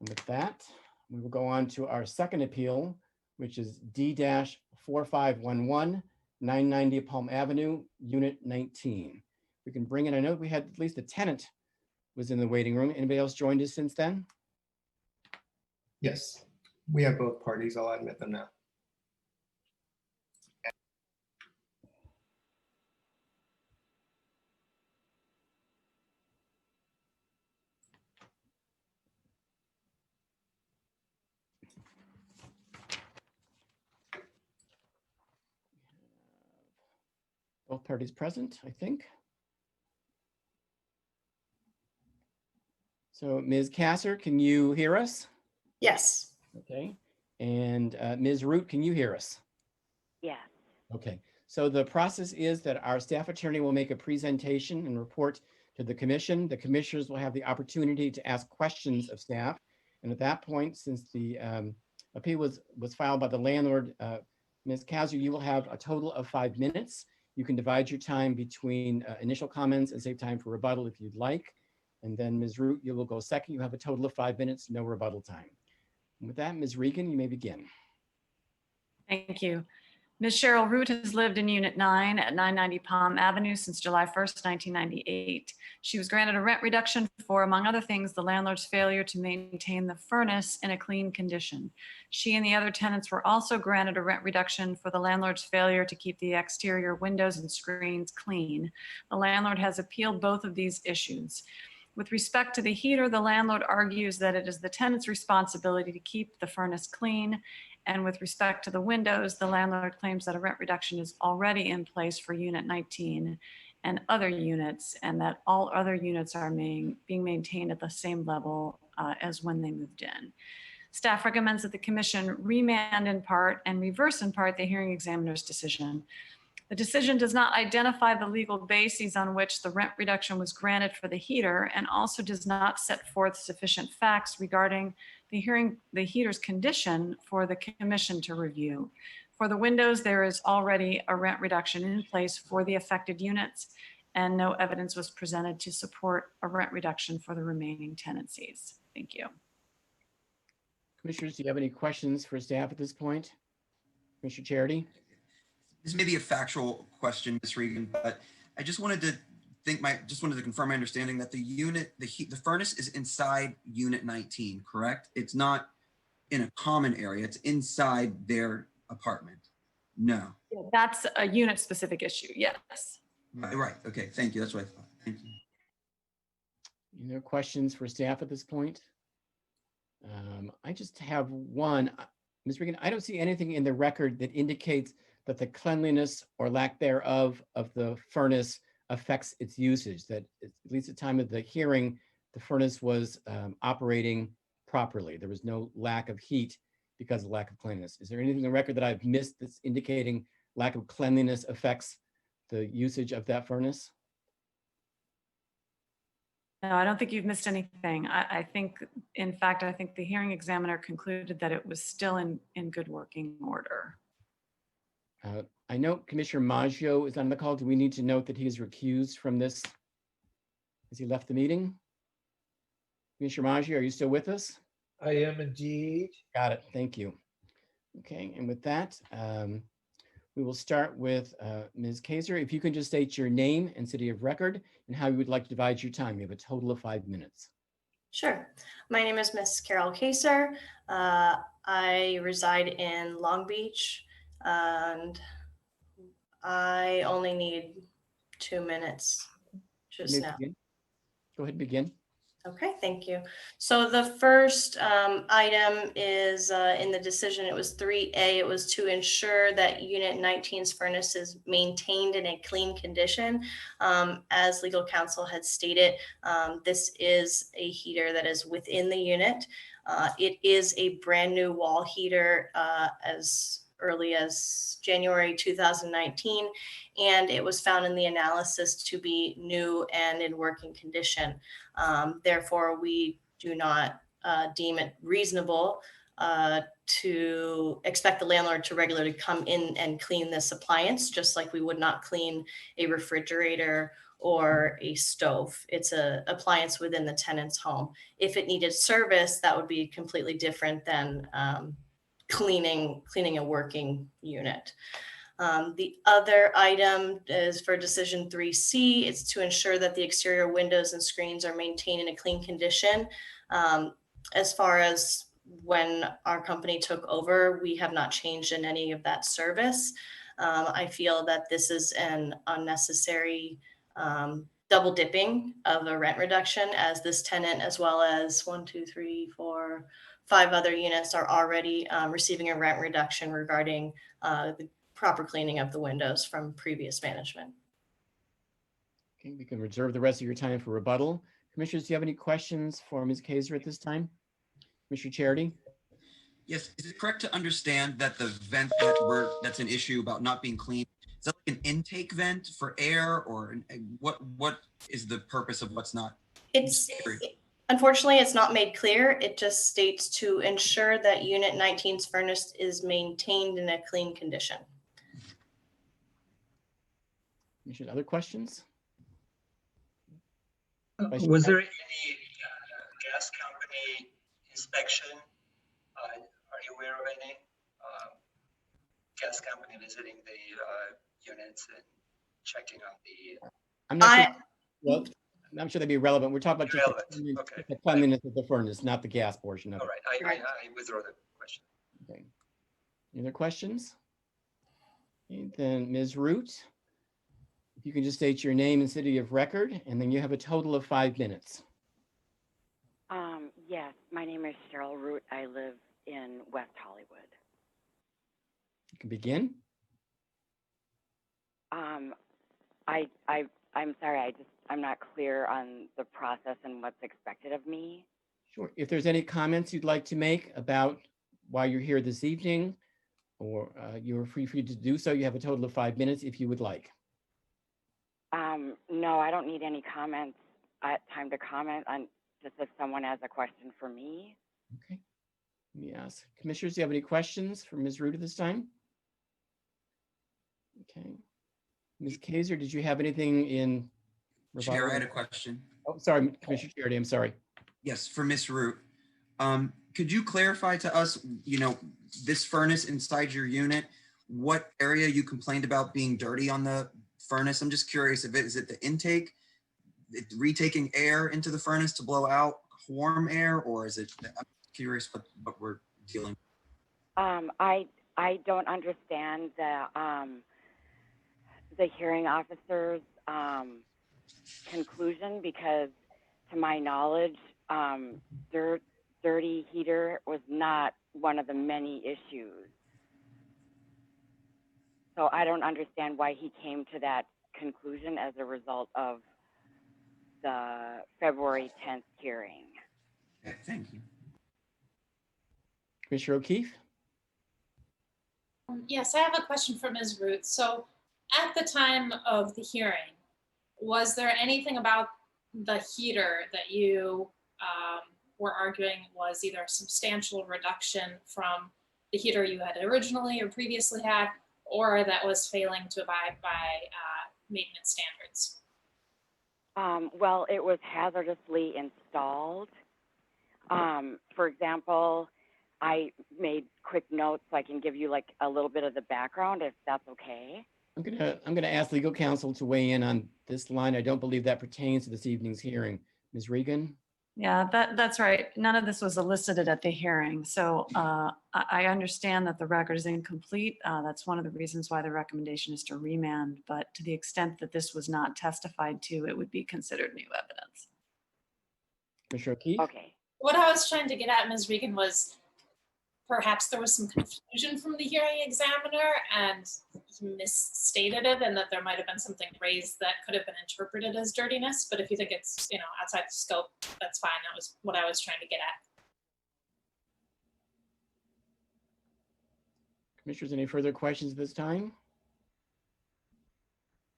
And with that, we will go on to our second appeal, which is D-4511, 990 Palm Avenue, Unit 19. We can bring in, I know we had at least a tenant was in the waiting room. Anybody else joined us since then? Yes, we have both parties. I'll admit them now. Both parties present, I think. So Ms. Kasser, can you hear us? Yes. Okay. And Ms. Root, can you hear us? Yes. Okay. So the process is that our staff attorney will make a presentation and report to the commission. The commissioners will have the opportunity to ask questions of staff. And at that point, since the appeal was filed by the landlord, Ms. Kasser, you will have a total of 5 minutes. You can divide your time between initial comments and save time for rebuttal if you'd like. And then Ms. Root, you will go second. You have a total of 5 minutes, no rebuttal time. And with that, Ms. Regan, you may begin. Thank you. Ms. Cheryl Root has lived in Unit 9 at 990 Palm Avenue since July 1st, 1998. She was granted a rent reduction for, among other things, the landlord's failure to maintain the furnace in a clean condition. She and the other tenants were also granted a rent reduction for the landlord's failure to keep the exterior windows and screens clean. The landlord has appealed both of these issues. With respect to the heater, the landlord argues that it is the tenant's responsibility to keep the furnace clean. And with respect to the windows, the landlord claims that a rent reduction is already in place for Unit 19 and other units, and that all other units are being maintained at the same level as when they moved in. Staff recommends that the commission remand in part and reverse in part the hearing examiner's decision. The decision does not identify the legal bases on which the rent reduction was granted for the heater, and also does not set forth sufficient facts regarding the heater's condition for the commission to review. For the windows, there is already a rent reduction in place for the affected units, and no evidence was presented to support a rent reduction for the remaining tenancies. Thank you. Commissioners, do you have any questions for staff at this point? Commissioner Charity? This may be a factual question, Ms. Regan, but I just wanted to confirm my understanding that the furnace is inside Unit 19, correct? It's not in a common area, it's inside their apartment. No. That's a unit specific issue, yes. Right, okay, thank you, that's what I thought, thank you. Any other questions for staff at this point? I just have one. Ms. Regan, I don't see anything in the record that indicates that the cleanliness or lack thereof of the furnace affects its usage, that at least at the time of the hearing, the furnace was operating properly. There was no lack of heat because of lack of cleanliness. Is there anything in the record that I've missed that's indicating lack of cleanliness affects the usage of that furnace? No, I don't think you've missed anything. I think, in fact, I think the hearing examiner concluded that it was still in good working order. I know Commissioner Maggio is on the call. Do we need to note that he is recused from this? Has he left the meeting? Commissioner Maggio, are you still with us? I am indeed. Got it. Thank you. Okay, and with that, we will start with Ms. Kaiser. If you can just state your name and city of record and how you would like to divide your time. You have a total of 5 minutes. Sure. My name is Miss Carol Kaser. I reside in Long Beach, and I only need 2 minutes just now. Begin. Go ahead, begin. Okay, thank you. So the first item is in the decision, it was 3A. It was to ensure that Unit 19's furnace is maintained in a clean condition. As legal counsel had stated, this is a heater that is within the unit. It is a brand new wall heater as early as January 2019, and it was found in the analysis to be new and in working condition. Therefore, we do not deem it reasonable to expect the landlord to regularly come in and clean this appliance, just like we would not clean a refrigerator or a stove. It's an appliance within the tenant's home. If it needed service, that would be completely different than cleaning a working unit. The other item is for decision 3C. It's to ensure that the exterior windows and screens are maintained in a clean condition. As far as when our company took over, we have not changed in any of that service. I feel that this is an unnecessary double dipping of a rent reduction, as this tenant, as well as 1, 2, 3, 4, 5 other units are already receiving a rent reduction regarding the proper cleaning of the windows from previous management. Okay, we can reserve the rest of your time for rebuttal. Commissioners, do you have any questions for Ms. Kaiser at this time? Commissioner Charity? Yes, is it correct to understand that the vent that's an issue about not being clean, is that like an intake vent for air, or what is the purpose of what's not? Unfortunately, it's not made clear. It just states to ensure that Unit 19's furnace is maintained in a clean condition. Commissioners, other questions? Was there any gas company inspection? Are you aware of any gas company visiting the units and checking on the? I'm not sure. Well, I'm sure that'd be relevant. We're talking about just the cleanliness of the furnace, not the gas portion of it. All right, I withdraw the question. Okay. Any other questions? Okay, then Ms. Root, if you can just state your name and city of record, and then you have a total of 5 minutes. Yes, my name is Cheryl Root. I live in West Hollywood. You can begin. I'm sorry, I'm not clear on the process and what's expected of me. Sure. If there's any comments you'd like to make about why you're here this evening, or you're free to do so. You have a total of 5 minutes if you would like. No, I don't need any comments. Time to comment on just if someone has a question for me. Okay. Let me ask. Commissioners, do you have any questions for Ms. Root at this time? Okay. Ms. Kaiser, did you have anything in? Chair, I had a question. Oh, sorry, Commissioner Charity, I'm sorry. Yes, for Ms. Root. Could you clarify to us, this furnace inside your unit, what area you complained about being dirty on the furnace? I'm just curious, is it the intake, retaking air into the furnace to blow out warm air, or is it, I'm curious what we're dealing with. I don't understand the hearing officer's conclusion, because to my knowledge, dirty heater was not one of the many issues. So I don't understand why he came to that conclusion as a result of the February 10th hearing. Okay, thank you. Commissioner O'Keefe? Yes, I have a question for Ms. Root. So at the time of the hearing, was there anything about the heater that you were arguing was either a substantial reduction from the heater you had originally or previously had, or that was failing to abide by maintenance standards? Well, it was hazardously installed. For example, I made quick notes so I can give you like a little bit of the background, if that's okay. I'm gonna ask legal counsel to weigh in on this line. I don't believe that pertains to this evening's hearing. Ms. Regan? Yeah, that's right. None of this was elicited at the hearing. So I understand that the record is incomplete. That's one of the reasons why the recommendation is to remand. But to the extent that this was not testified to, it would be considered new evidence. Commissioner O'Keefe? Okay. What I was trying to get at, Ms. Regan, was perhaps there was some confusion from the hearing examiner and he misstated it, and that there might have been something raised that could have been interpreted as dirtiness. But if you think it's, outside the scope, that's fine. That was what I was trying to get at. Commissioners, any further questions at this time?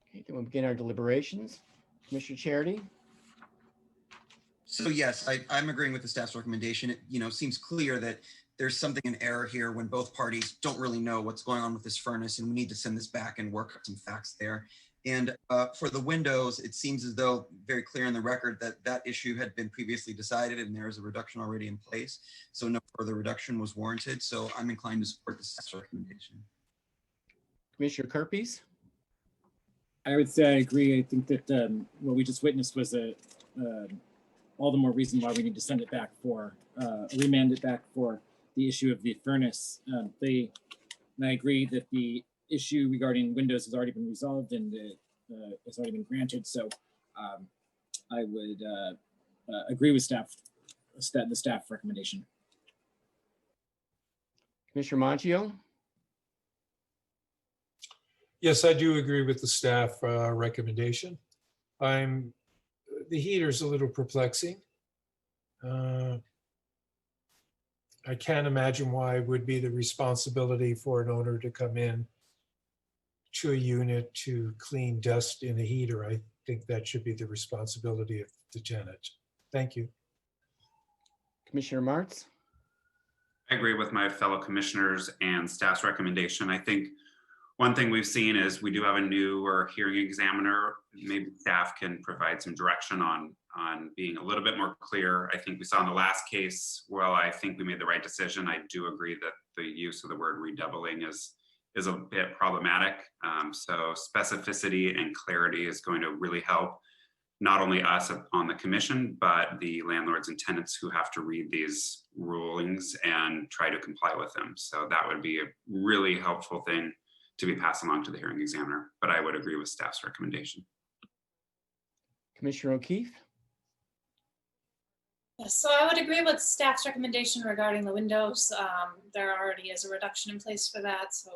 Okay, then we'll begin our deliberations. Commissioner Charity? So yes, I'm agreeing with the staff's recommendation. It seems clear that there's something in error here when both parties don't really know what's going on with this furnace, and we need to send this back and work out some facts there. And for the windows, it seems as though very clear in the record that that issue had been previously decided and there is a reduction already in place. So no further reduction was warranted. So I'm inclined to support the staff's recommendation. Commissioner Kerpes? I would say I agree. I think that what we just witnessed was all the more reason why we need to send it back for, remand it back for the issue of the furnace. And I agree that the issue regarding windows has already been resolved and has already been granted. So I would agree with the staff recommendation. Commissioner Maggio? Yes, I do agree with the staff recommendation. The heater's a little perplexing. I can't imagine why it would be the responsibility for an owner to come in to a unit to clean dust in a heater. I think that should be the responsibility of the tenant. Thank you. Commissioner Martz? I agree with my fellow commissioners and staff's recommendation. I think one thing we've seen is we do have a newer hearing examiner. Maybe staff can provide some direction on being a little bit more clear. I think we saw in the last case, well, I think we made the right decision. I do agree that the use of the word redoubling is a bit problematic. So specificity and clarity is going to really help not only us on the commission, but the landlords and tenants who have to read these rulings and try to comply with them. So that would be a really helpful thing to be passed along to the hearing examiner, but I would agree with staff's recommendation. Commissioner O'Keefe? Yes, so I would agree with staff's recommendation regarding the windows. There already is a reduction in place for that, so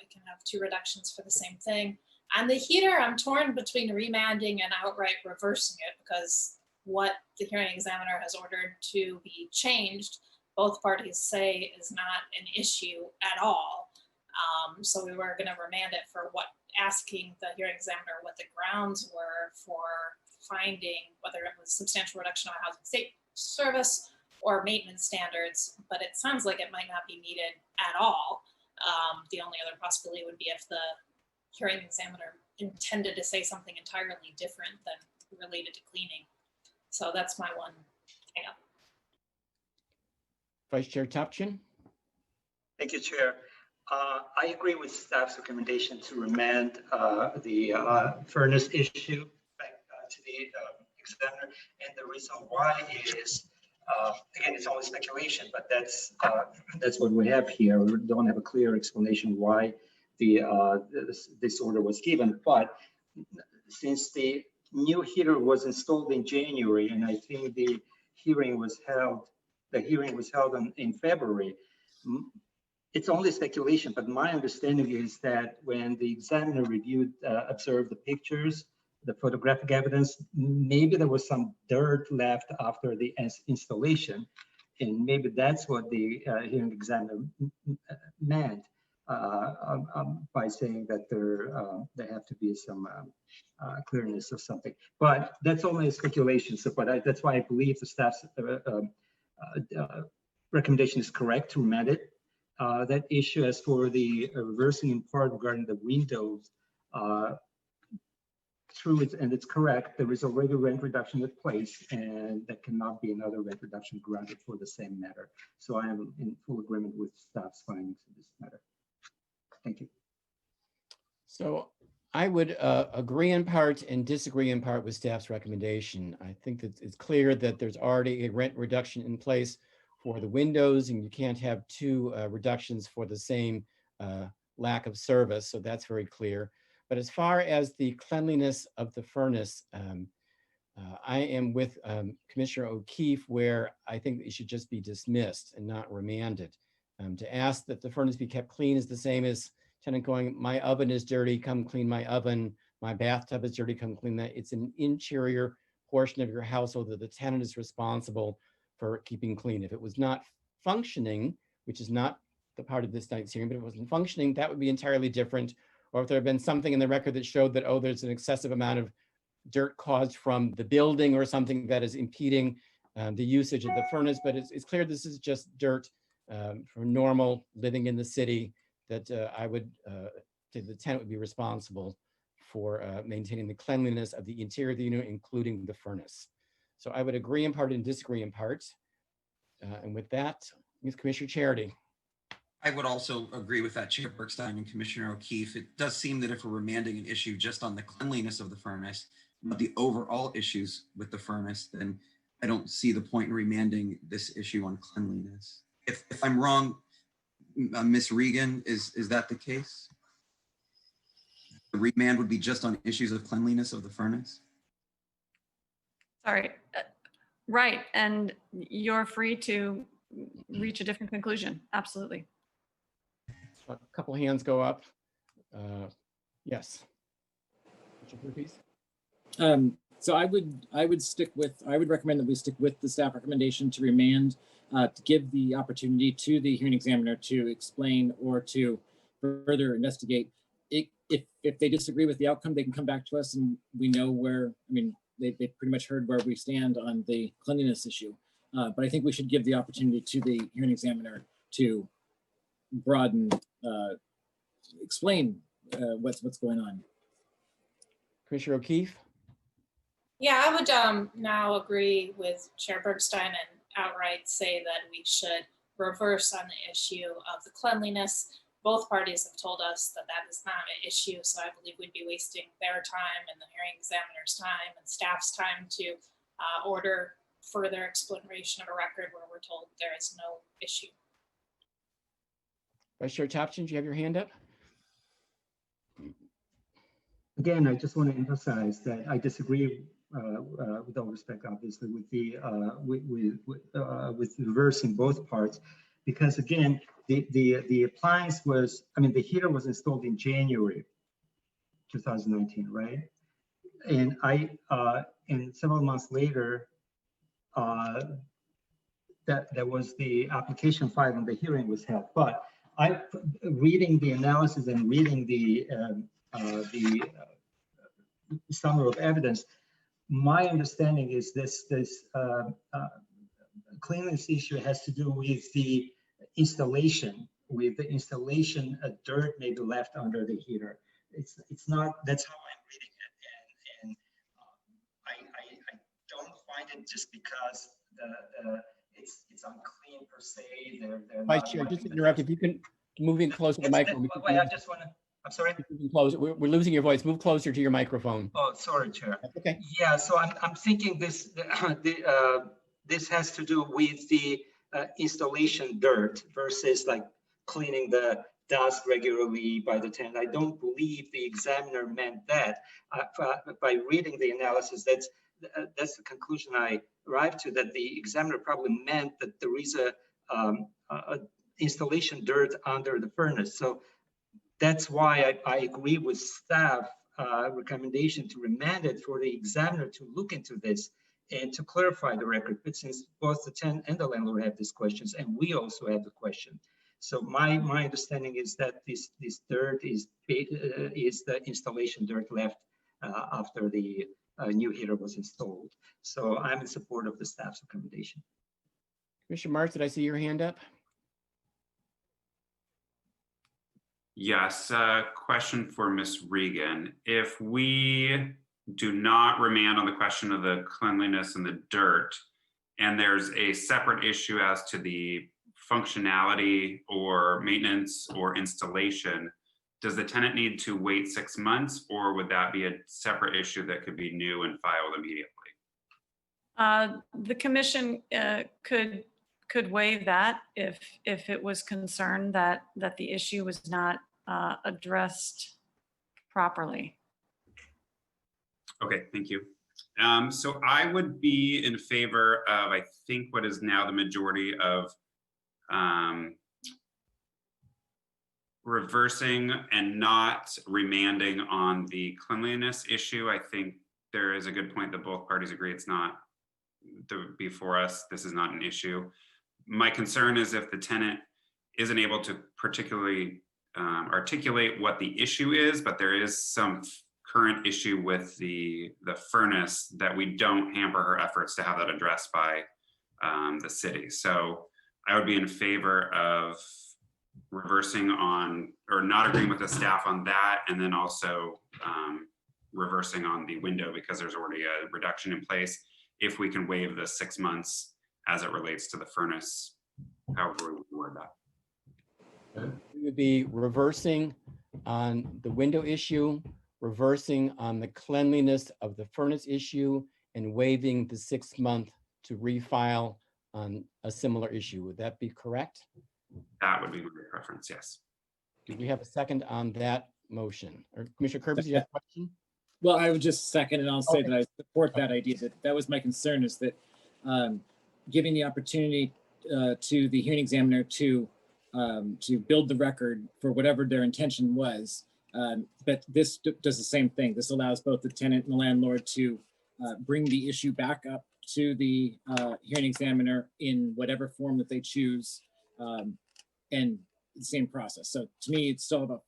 you can have 2 reductions for the same thing. And the heater, I'm torn between remanding and outright reversing it, because what the hearing examiner has ordered to be changed, both parties say is not an issue at all. So we were going to remand it for asking the hearing examiner what the grounds were for finding whether it was substantial reduction on housing state service or maintenance standards, but it sounds like it might not be needed at all. The only other possibility would be if the hearing examiner intended to say something entirely different than related to cleaning. So that's my one hang up. Vice Chair Topchin? Thank you, Chair. I agree with staff's recommendation to remand the furnace issue back to the examiner. And the reason why is, again, it's only speculation, but that's what we have here. We don't have a clear explanation why this order was given. But since the new heater was installed in January, and I think the hearing was held in February, it's only speculation, but my understanding is that when the examiner observed the pictures, the photographic evidence, maybe there was some dirt left after the installation, and maybe that's what the hearing examiner meant by saying that there have to be some clearness or something. But that's only a speculation. So, but that's why I believe the staff's recommendation is correct to remand it. That issue, as for the reversing in part regarding the windows, true, and it's correct, there is already rent reduction in place, and there cannot be another rent reduction granted for the same matter. So I am in full agreement with staff's findings in this matter. Thank you. So I would agree in part and disagree in part with staff's recommendation. I think that it's clear that there's already a rent reduction in place for the windows, and you can't have 2 reductions for the same lack of service. So that's very clear. But as far as the cleanliness of the furnace, I am with Commissioner O'Keefe, where I think it should just be dismissed and not remanded. To ask that the furnace be kept clean is the same as tenant going, my oven is dirty, come clean my oven. My bathtub is dirty, come clean that. It's an interior portion of your household that the tenant is responsible for keeping clean. If it was not functioning, which is not the part of this night's hearing, but if it wasn't functioning, that would be entirely different. Or if there had been something in the record that showed that, oh, there's an excessive amount of dirt caused from the building or something that is impeding the usage of the furnace. But it's clear this is just dirt for normal living in the city, that I would, the tenant would be responsible for maintaining the cleanliness of the interior of the unit, including the furnace. So I would agree in part and disagree in part. And with that, with Commissioner Charity. I would also agree with that, Chair Bergstein and Commissioner O'Keefe. It does seem that if we're remanding an issue just on the cleanliness of the furnace, not the overall issues with the furnace, then I don't see the point in remanding this issue on cleanliness. If I'm wrong, Ms. Regan, is that the case? The remand would be just on issues of cleanliness of the furnace? Sorry. Right. And you're free to reach a different conclusion. Absolutely. A couple hands go up. Yes. So I would recommend that we stick with the staff recommendation to remand, to give the opportunity to the hearing examiner to explain or to further investigate. If they disagree with the outcome, they can come back to us and we know where, I mean, they pretty much heard where we stand on the cleanliness issue. But I think we should give the opportunity to the hearing examiner to broaden, explain what's going on. Commissioner O'Keefe? Yeah, I would now agree with Chair Bergstein and outright say that we should reverse on the issue of the cleanliness. Both parties have told us that that is not an issue, so I believe we'd be wasting their time and the hearing examiner's time and staff's time to order further exploration of a record where we're told there is no issue. Vice Chair Topton, do you have your hand up? Again, I just want to emphasize that I disagree with all respect, obviously, with the with reversing both parts, because again, the appliance was, I mean, the heater was installed in January 2019, right? And and several months later, that was the application filed and the hearing was held. But reading the analysis and reading the summary of evidence, my understanding is this cleanliness issue has to do with the installation. With the installation, dirt may be left under the heater. It's not. That's how I'm reading it, and I don't find it just because it's unclean per se. They're Vice not Chair, just working. to interrupt, if you can move in closer to the microphone. Wait, I just want to. I'm sorry. We're losing your voice. Move closer to your microphone. Oh, sorry, Chair. That's okay. Yeah, so I'm thinking this this has to do with the installation dirt versus like cleaning the dust regularly by the tenant. I don't believe the examiner meant that. By reading the analysis, that's the conclusion I arrived to, that the examiner probably meant that there is a installation dirt under the furnace. So that's why I agree with staff recommendation to remand it for the examiner to look into this and to clarify the record. But since both the tenant and the landlord have these questions, and we also have the question, so my understanding is that this dirt is the installation dirt left after the new heater was installed. So I'm in support of the staff's recommendation. Commissioner Marks, did I see your hand up? Yes, question for Ms. Regan. If we do not remand on the question of the cleanliness and the dirt, and there's a separate issue as to the functionality or maintenance or installation, does the tenant need to wait 6 months, or would that be a separate issue that could be new and filed immediately? The commission could waive that if it was concerned that the issue was not addressed properly. Okay, thank you. So I would be in favor of, I think, what is now the majority of reversing and not remanding on the cleanliness issue. I think there is a good point that both parties agree it's not before us. This is not an issue. My concern is if the tenant isn't able to particularly articulate what the issue is, but there is some current issue with the furnace, that we don't hamper her efforts to have that addressed by the city. So I would be in favor of reversing on, or not agreeing with the staff on that, and then also reversing on the window because there's already a reduction in place. If we can waive the 6 months as it relates to the furnace, however we word that. We would be reversing on the window issue, reversing on the cleanliness of the furnace issue, and waiving the 6 month to refile on a similar issue. Would that be correct? That would be my preference, yes. Do we have a second on that motion? Or Commissioner Kurbis, you have a question? Well, I would just second, and I'll say Okay. that I support that idea. That was my concern, is that giving the opportunity to the hearing examiner to build the record for whatever their intention was. But this does the same thing. This allows both the tenant and the landlord to bring the issue back up to the hearing examiner in whatever form that they choose, and the same process. So to me, it's still about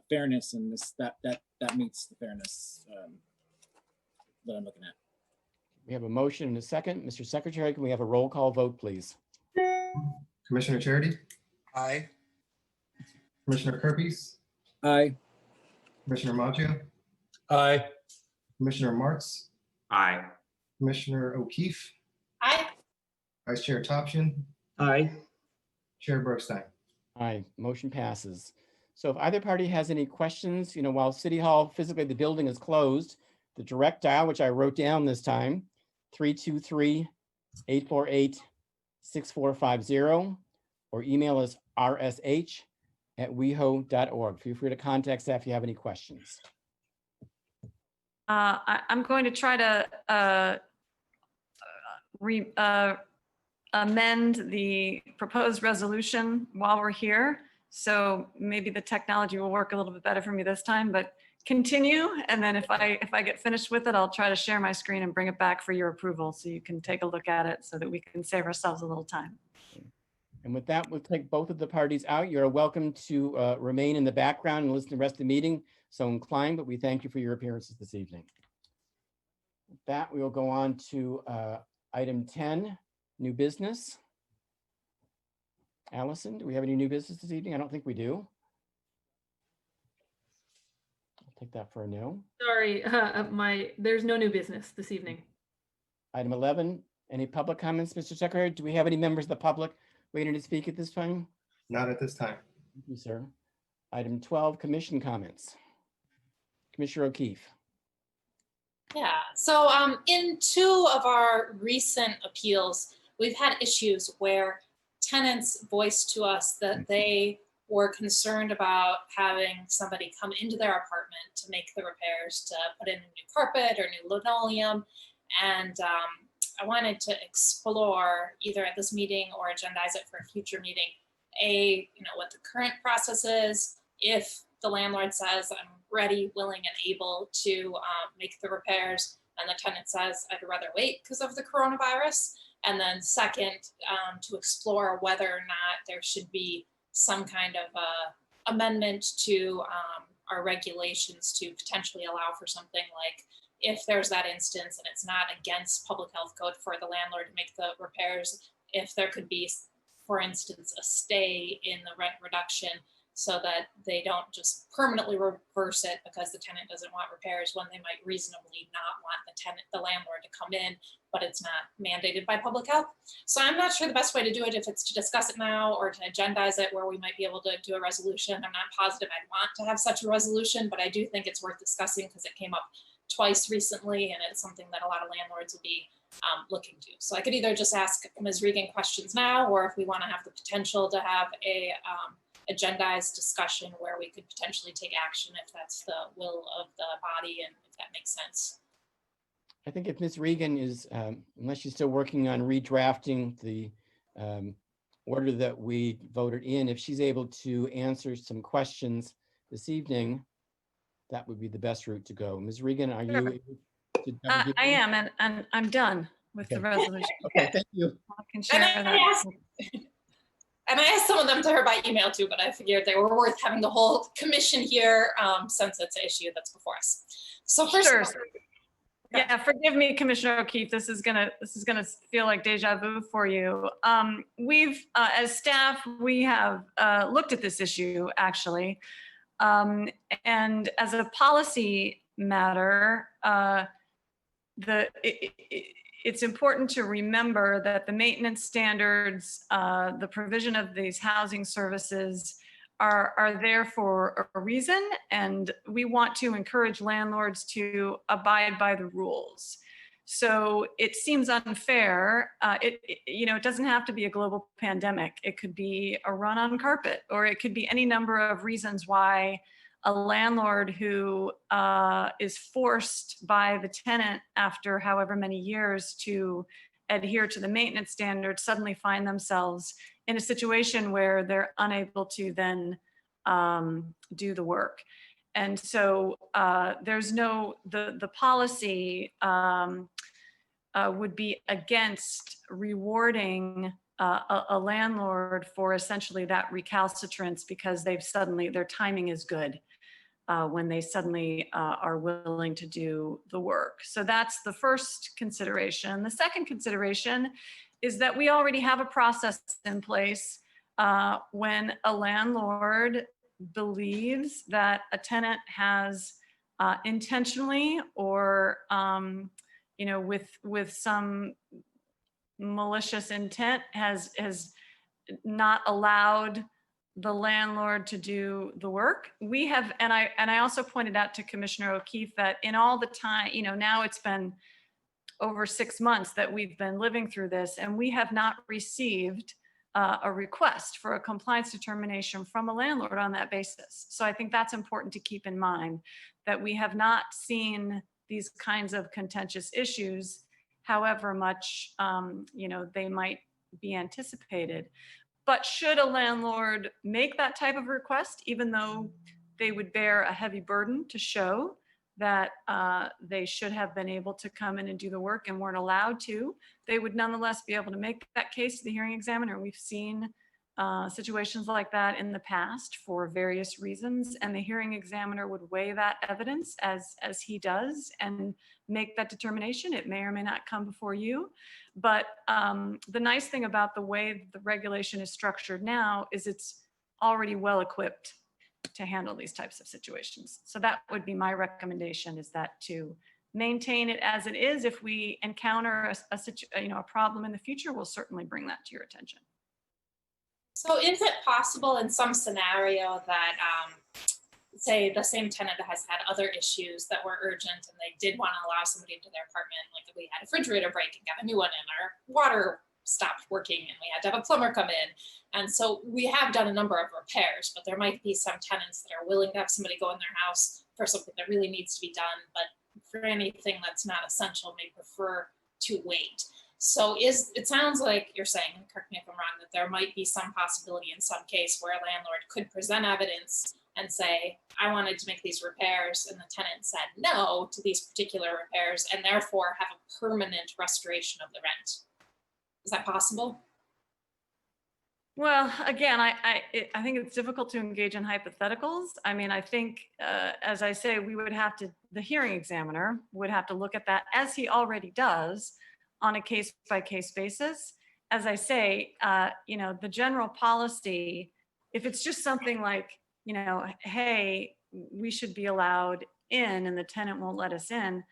fairness, and that meets the fairness that I'm looking at. We have a motion and a second. Mr. Secretary, can we have a roll call vote, please? Commissioner Charity, Aye. Commissioner Kurbis, Aye. Commissioner Maggio, Aye. Commissioner Marks, Aye. Commissioner O'Keefe, Aye. Vice Chair Topshin, Aye. Chair Bergstein. Aye, motion passes. So if either party has any questions, while City Hall, physically the building is closed, the direct dial, which I wrote down this time, 323-848-6450, or email us rsh@weho.org. Feel free to contact staff if you have any questions. I'm going to try to amend the proposed resolution while we're here. So maybe the technology will work a little bit better for me this time, but continue. And then if I get finished with it, I'll try to share my screen and bring it back for your approval so you can take a look at it so that we can save ourselves a little time. And with that, we'll take both of the parties out. You're welcome to remain in the background and listen to the rest of the meeting, so inclined, but we thank you for your appearances this evening. With that, we will go on to item 10, new business. Allison, do we have any new business this evening? I don't think we do. I'll take that for a no. Sorry, there's no new business this evening. Item 11, any public comments, Mr. Secretary? Do we have any members of the public waiting to speak at this time? Not at this time. Thank you, sir. Item 12, commission comments. Commissioner O'Keefe. Yeah, so in 2 of our recent appeals, we've had issues where tenants voiced to us that they were concerned about having somebody come into their apartment to make the repairs, to put in a new carpet or new linoleum. And I wanted to explore either at this meeting or agendize it for a future meeting, what the current process is, if the landlord says, I'm ready, willing, and able to make the repairs, and the tenant says, I'd rather wait because of the coronavirus. And then second, to explore whether or not there should be some kind of amendment to our regulations to potentially allow for something like, if there's that instance and it's not against public health code for the landlord to make the repairs, if there could be, for instance, a stay in the rent reduction so that they don't just permanently reverse it because the tenant doesn't want repairs when they might reasonably not want the landlord to come in, but it's not mandated by public health. So I'm not sure the best way to do it, if it's to discuss it now or to agendize it where we might be able to do a resolution. I'm not positive I'd want to have such a resolution, but I do think it's worth discussing because it came up twice recently and it's something that a lot of landlords will be looking to. So I could either just ask Ms. Regan questions now, or if we want to have the potential to have a agendized discussion where we could potentially take action if that's the will of the body and if that makes sense. I think if Ms. Regan is, unless she's still working on redrafting the order that we voted in, if she's able to answer some questions this evening, that would be the best route to go. Ms. Regan, are you able to I am, and I'm done with the resolution. Okay, thank you. I can share that. And I asked some of them to her by email too, but I figured they were worth having the whole commission here since it's an issue that's before us. So first, Sure. Yeah, forgive me, Commissioner O'Keefe. This is gonna feel like deja vu for you. We've, as staff, we have looked at this issue actually, and as a policy matter, it's important to remember that the maintenance standards, the provision of these housing services are there for a reason, and we want to encourage landlords to abide by the rules. So it seems unfair. It doesn't have to be a global pandemic. It could be a run on carpet, or it could be any number of reasons why a landlord who is forced by the tenant after however many years to adhere to the maintenance standards suddenly find themselves in a situation where they're unable to then do the work. And so the policy would be against rewarding a landlord for essentially that recalcitrance because their timing is good when they suddenly are willing to do the work. So that's the first consideration. The second consideration is that we already have a process in place when a landlord believes that a tenant has intentionally or with some malicious intent has not allowed the landlord to do the work. We have, and I also pointed out to Commissioner O'Keefe that in all the time, now it's been over 6 months that we've been living through this, and we have not received a request for a compliance determination from a landlord on that basis. So I think that's important to keep in mind, that we have not seen these kinds of contentious issues, however much they might be anticipated. But should a landlord make that type of request, even though they would bear a heavy burden to show that they should have been able to come in and do the work and weren't allowed to, they would nonetheless be able to make that case to the hearing examiner. We've seen situations like that in the past for various reasons, and the hearing examiner would weigh that evidence as he does and make that determination. It may or may not come before you. But the nice thing about the way the regulation is structured now is it's already well equipped to handle these types of situations. So that would be my recommendation, is that to maintain it as it is. If we encounter a problem in the future, we'll certainly bring that to your attention. So is it possible in some scenario that, say the same tenant has had other issues that were urgent and they did want to allow somebody into their apartment, like we had a refrigerator break and got a new one in, our water stopped working and we had to have a plumber come in. And so we have done a number of repairs, but there might be some tenants that are willing to have somebody go in their house for something that really needs to be done, but for anything that's not essential, may prefer to wait. So it sounds like you're saying, and correct me if I'm wrong, that there might be some possibility in some case where a landlord could present evidence and say, I wanted to make these repairs, and the tenant said no to these particular repairs, and therefore have a permanent restoration of the rent. Is that possible? Well, again, I think it's difficult to engage in hypotheticals. I mean, I think, as I say, the hearing examiner would have to look at that, as he already does, on a case-by-case basis. As I say, the general policy, if it's just something like, hey, we should be allowed in and the tenant won't let us in,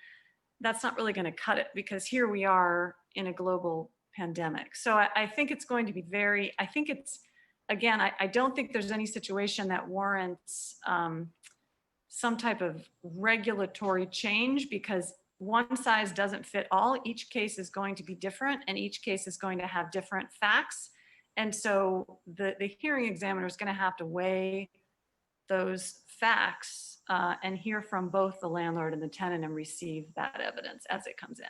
that's not really going to cut it, because here we are in a global pandemic. So I think it's going to be I don't think there's any situation that warrants some type of regulatory change, because one size doesn't fit all. Each case is going to be different, and each case is going to have different facts. And so the hearing examiner is going to have to weigh those facts and hear from both the landlord and the tenant and receive that evidence as it comes in.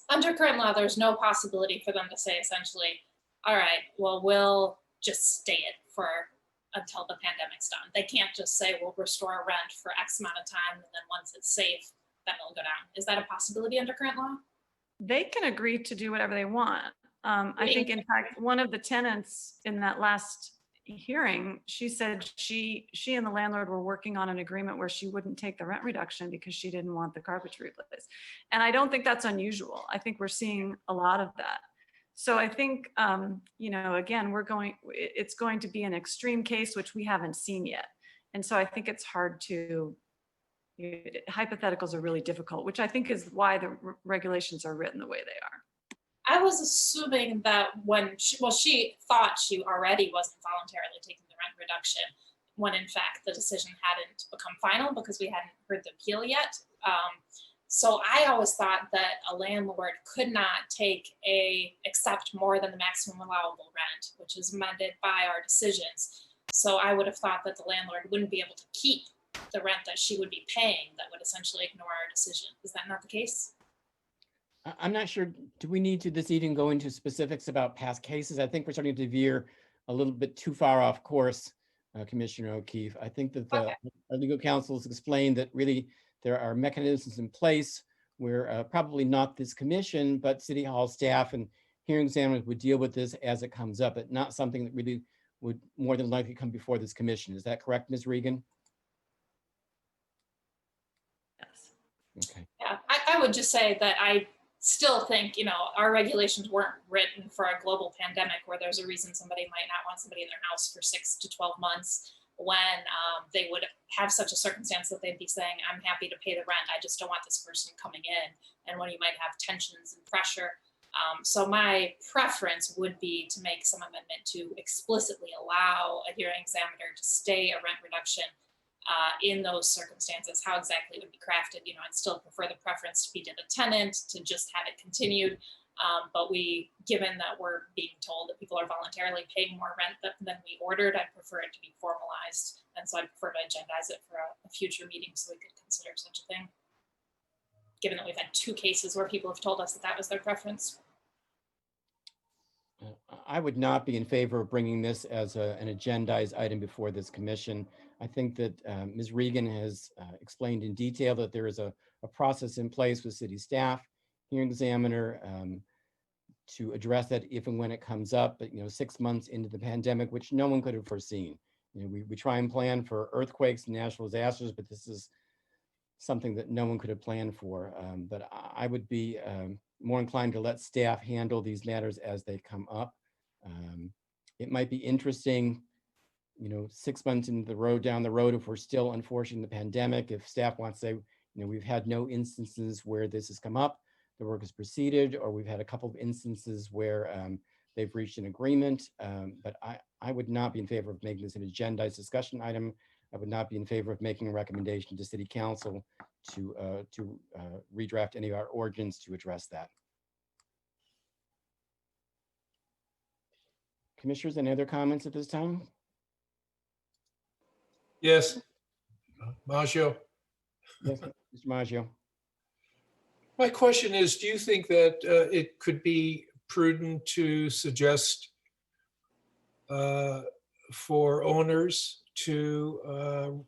Under current law, there's no possibility for them to say essentially, all right, well, we'll just stay it until the pandemic's done. They can't just say, we'll restore rent for X amount of time, and then once it's safe, then it'll go down. Is that a possibility under current law? They can agree to do whatever they want. I think, in fact, one of the tenants in that last hearing, she said she and the landlord were working on an agreement where she wouldn't take the rent reduction because she didn't want the carpentry replaced. And I don't think that's unusual. I think we're seeing a lot of that. So I think, you know, again, it's going to be an extreme case, which we haven't seen yet. And so I think it's hard to, hypotheticals are really difficult, which I think is why the regulations are written the way they are. I was assuming that when she thought she already wasn't voluntarily taking the rent reduction, when in fact the decision hadn't become final because we hadn't heard the appeal yet. So I always thought that a landlord could not accept more than the maximum allowable rent, which is amended by our decisions. So I would have thought that the landlord wouldn't be able to keep the rent that she would be paying, that would essentially ignore our decision. Is that not the case? I'm not sure, do we need to this evening go into specifics about past cases? I think we're starting to veer a little bit too far off course, Commissioner O'Keefe. I think that our legal counsel has explained that really there are mechanisms in place where probably not this commission, but City Hall staff and hearing examiners would deal with this as it comes up, but not something that really would more than likely come before this commission. Is that correct, Ms. Regan? Yes. Okay. Yeah, I would just say that I still think, you know, our regulations weren't written for a global pandemic where there's a reason somebody might not want somebody in their house for 6 to 12 months when they would have such a circumstance that they'd be saying, I'm happy to pay the rent, I just don't want this person coming in, and when you might have tensions and pressure. So my preference would be to make some amendment to explicitly allow a hearing examiner to stay a rent reduction in those circumstances. How exactly it would be crafted, you know, I'd still prefer the preference to be to the tenant to just have it continued. But given that we're being told that people are voluntarily paying more rent than we ordered, I'd prefer it to be formalized. And so I'd prefer to agendize it for a future meeting so we could consider such a thing. Given that we've had 2 cases where people have told us that that was their preference. I would not be in favor of bringing this as an agendized item before this commission. I think that Ms. Regan has explained in detail that there is a process in place with city staff, hearing examiner, to address that if and when it comes up. But, you know, 6 months into the pandemic, which no one could have foreseen. You know, we try and plan for earthquakes and natural disasters, but this is something that no one could have planned for. But I would be more inclined to let staff handle these matters as they come up. It might be interesting, you know, 6 months down the road, if we're still unfortunately in the pandemic, if staff wants to say, you know, we've had no instances where this has come up, the work has proceeded, or we've had a couple of instances where they've reached an agreement. But I would not be in favor of making this an agendized discussion item. I would not be in favor of making a recommendation to City Council to redraft any of our ordinance to address that. Commissioners, any other comments at this time? Yes. Maggio. Yes, Mr. Maggio. My question is, do you think that it could be prudent to suggest for owners to,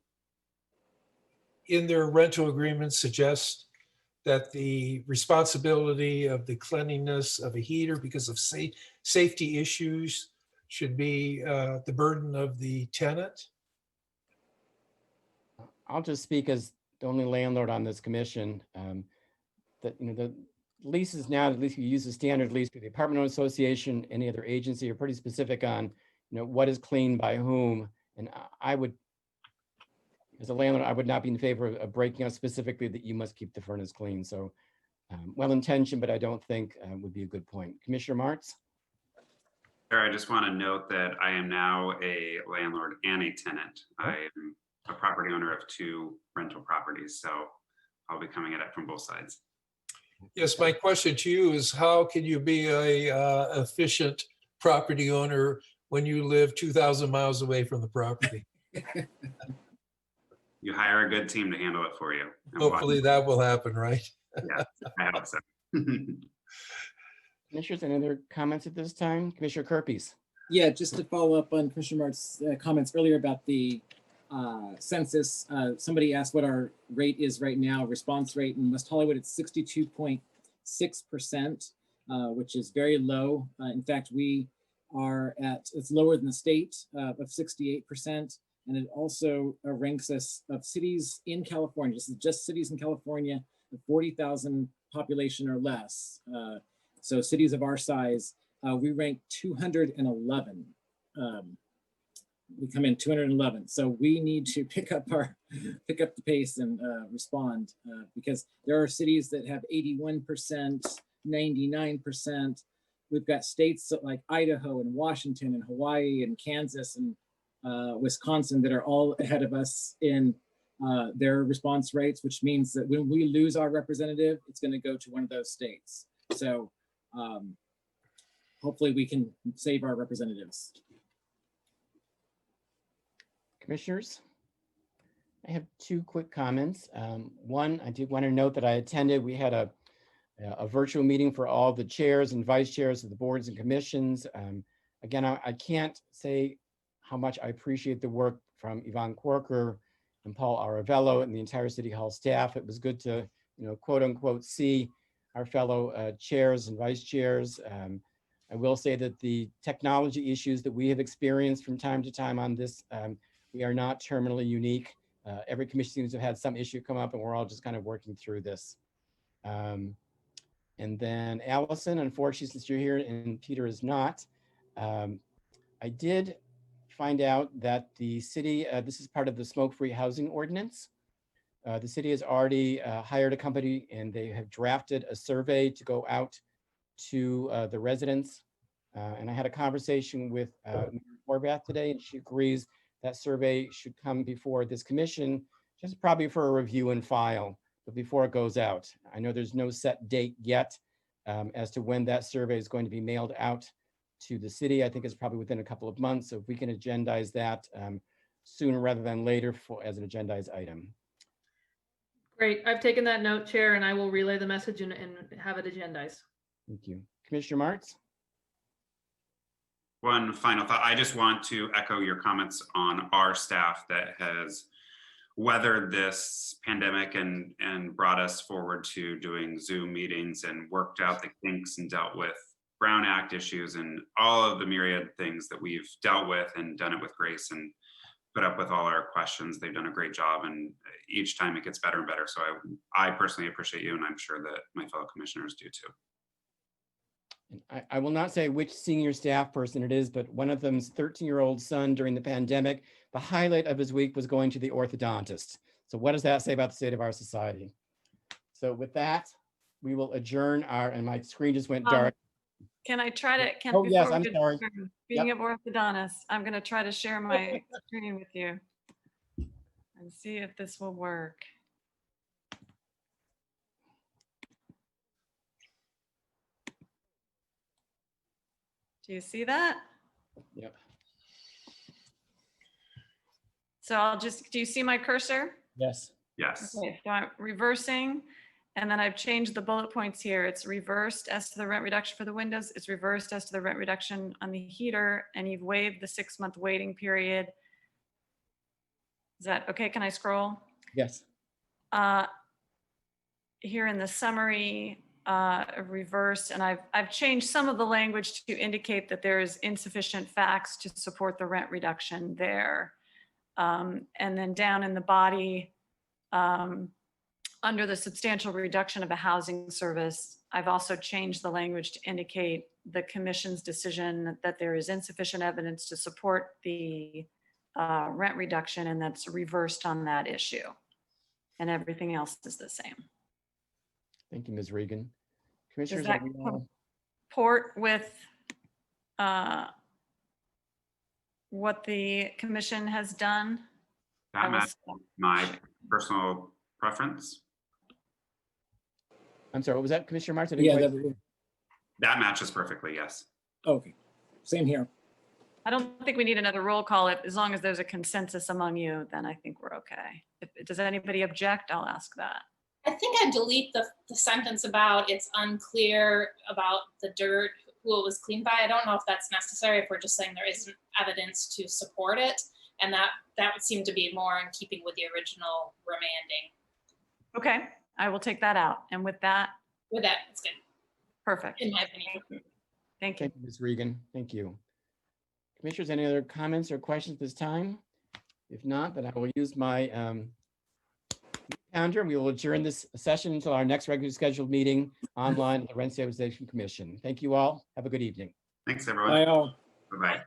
in their rental agreement, suggest that the responsibility of the cleanliness of a heater because of safety issues should be the burden of the tenant? I'll just speak as the only landlord on this commission. That, you know, the leases now, at least we use the standard lease for the apartment owner association, any other agency, are pretty specific on, you know, what is cleaned by whom. And I would, as a landlord, I would not be in favor of breaking out specifically that you must keep the furnace clean. So well-intentioned, but I don't think would be a good point. Commissioner Martz? Sure, I just want to note that I am now a landlord and a tenant. I am a property owner of 2 rental properties, so I'll be coming at it from both sides. Yes, my question to you is, how can you be a efficient property owner when you live 2,000 miles away from the property? You hire a good team to handle it for you. Hopefully that will happen, right? Yeah, I hope so. Commissioners, any other comments at this time? Commissioner Kerpes? Yeah, just to follow up on Commissioner Mart's comments earlier about the census. Somebody asked what our rate is right now, response rate in West Hollywood. It's 62.6%, which is very low. In fact, we are at, it's lower than the state of 68%. And it also ranks us of cities in California. This is just cities in California with 40,000 population or less. So cities of our size, we rank 211. We come in 211. So we need to pick up the pace and respond because there are cities that have 81%, 99%. We've got states like Idaho and Washington and Hawaii and Kansas and Wisconsin that are all ahead of us in their response rates, which means that when we lose our representative, it's going to go to one of those states. So hopefully we can save our representatives. Commissioners, I have two quick comments. One, I did want to note that I attended, we had a virtual meeting for all the chairs and vice chairs of the boards and commissions. Again, I can't say how much I appreciate the work from Yvonne Corker and Paul Aravello and the entire City Hall staff. It was good to, quote unquote, see our fellow chairs and vice chairs. I will say that the technology issues that we have experienced from time to time on this, we are not terminally unique. Every commission seems to have had some issue come up and we're all just kind of working through this. And then Allison, unfortunately, since you're here and Peter is not, I did find out that the city, this is part of the smoke-free housing ordinance. The city has already hired a company and they have drafted a survey to go out to the residents. And I had a conversation with Mayor Horvath today and she agrees that survey should come before this commission, just probably for a review and file, but before it goes out. I know there's no set date yet as to when that survey is going to be mailed out to the city. I think it's probably within a couple of months. So if we can agendize that sooner rather than later as an agendized item. Great. I've taken that note, Chair, and I will relay the message and have it agendized. Thank you. Commissioner Martz? One final thought. I just want to echo your comments on our staff that has weathered this pandemic and brought us forward to doing Zoom meetings and worked out the kinks and dealt with Brown Act issues and all of the myriad things that we've dealt with and done it with grace and put up with all our questions. They've done a great job and each time it gets better and better. So I personally appreciate you and I'm sure that my fellow commissioners do too. I will not say which senior staff person it is, but one of them's 13-year-old son during the pandemic, the highlight of his week was going to the orthodontist. So what does that say about the state of our society? So with that, we will adjourn and my screen just went dark. Can I try to, Oh, yes, I'm sorry. Speaking of orthodontists, I'm going to try to share my screen with you and see if this will work. Do you see that? Yep. So do you see my cursor? Yes. Yes. Okay, so I'm reversing, and then I've changed the bullet points here. It's reversed as to the rent reduction for the windows. It's reversed as to the rent reduction on the heater, and you've waived the 6-month waiting period. Is that okay? Can I scroll? Yes. Here in the summary, reversed, and I've changed some of the language to indicate that there is insufficient facts to support the rent reduction there. And then down in the body, under the substantial reduction of a housing service, I've also changed the language to indicate the commission's decision that there is insufficient evidence to support the rent reduction, and that's reversed on that issue. And everything else is the same. Thank you, Ms. Regan. Does Commissioners, that comport with what the commission has done? That matches my personal preference. I'm sorry, what was that, Commissioner Martz? Yeah, that matches perfectly, yes. Okay, same here. I don't think we need another roll call. As long as there's a consensus among you, then I think we're okay. Does anybody object? I'll ask that. I think I delete the sentence about it's unclear about the dirt, who it was cleaned by. I don't know if that's necessary, if we're just saying there isn't evidence to support it. And that would seem to be more in keeping with the original remanding. Okay, I will take that out. And with that? With that, it's good. Perfect. In my opinion. Thank you. Thank you, Ms. Regan. Thank you. Commissioners, any other comments or questions at this time? If not, then I will use my calendar. We will adjourn this session until our next regularly scheduled meeting online at the Rent Stabilization Commission. Thank you all. Have a good evening. Thanks, everyone. Bye all. Bye-bye.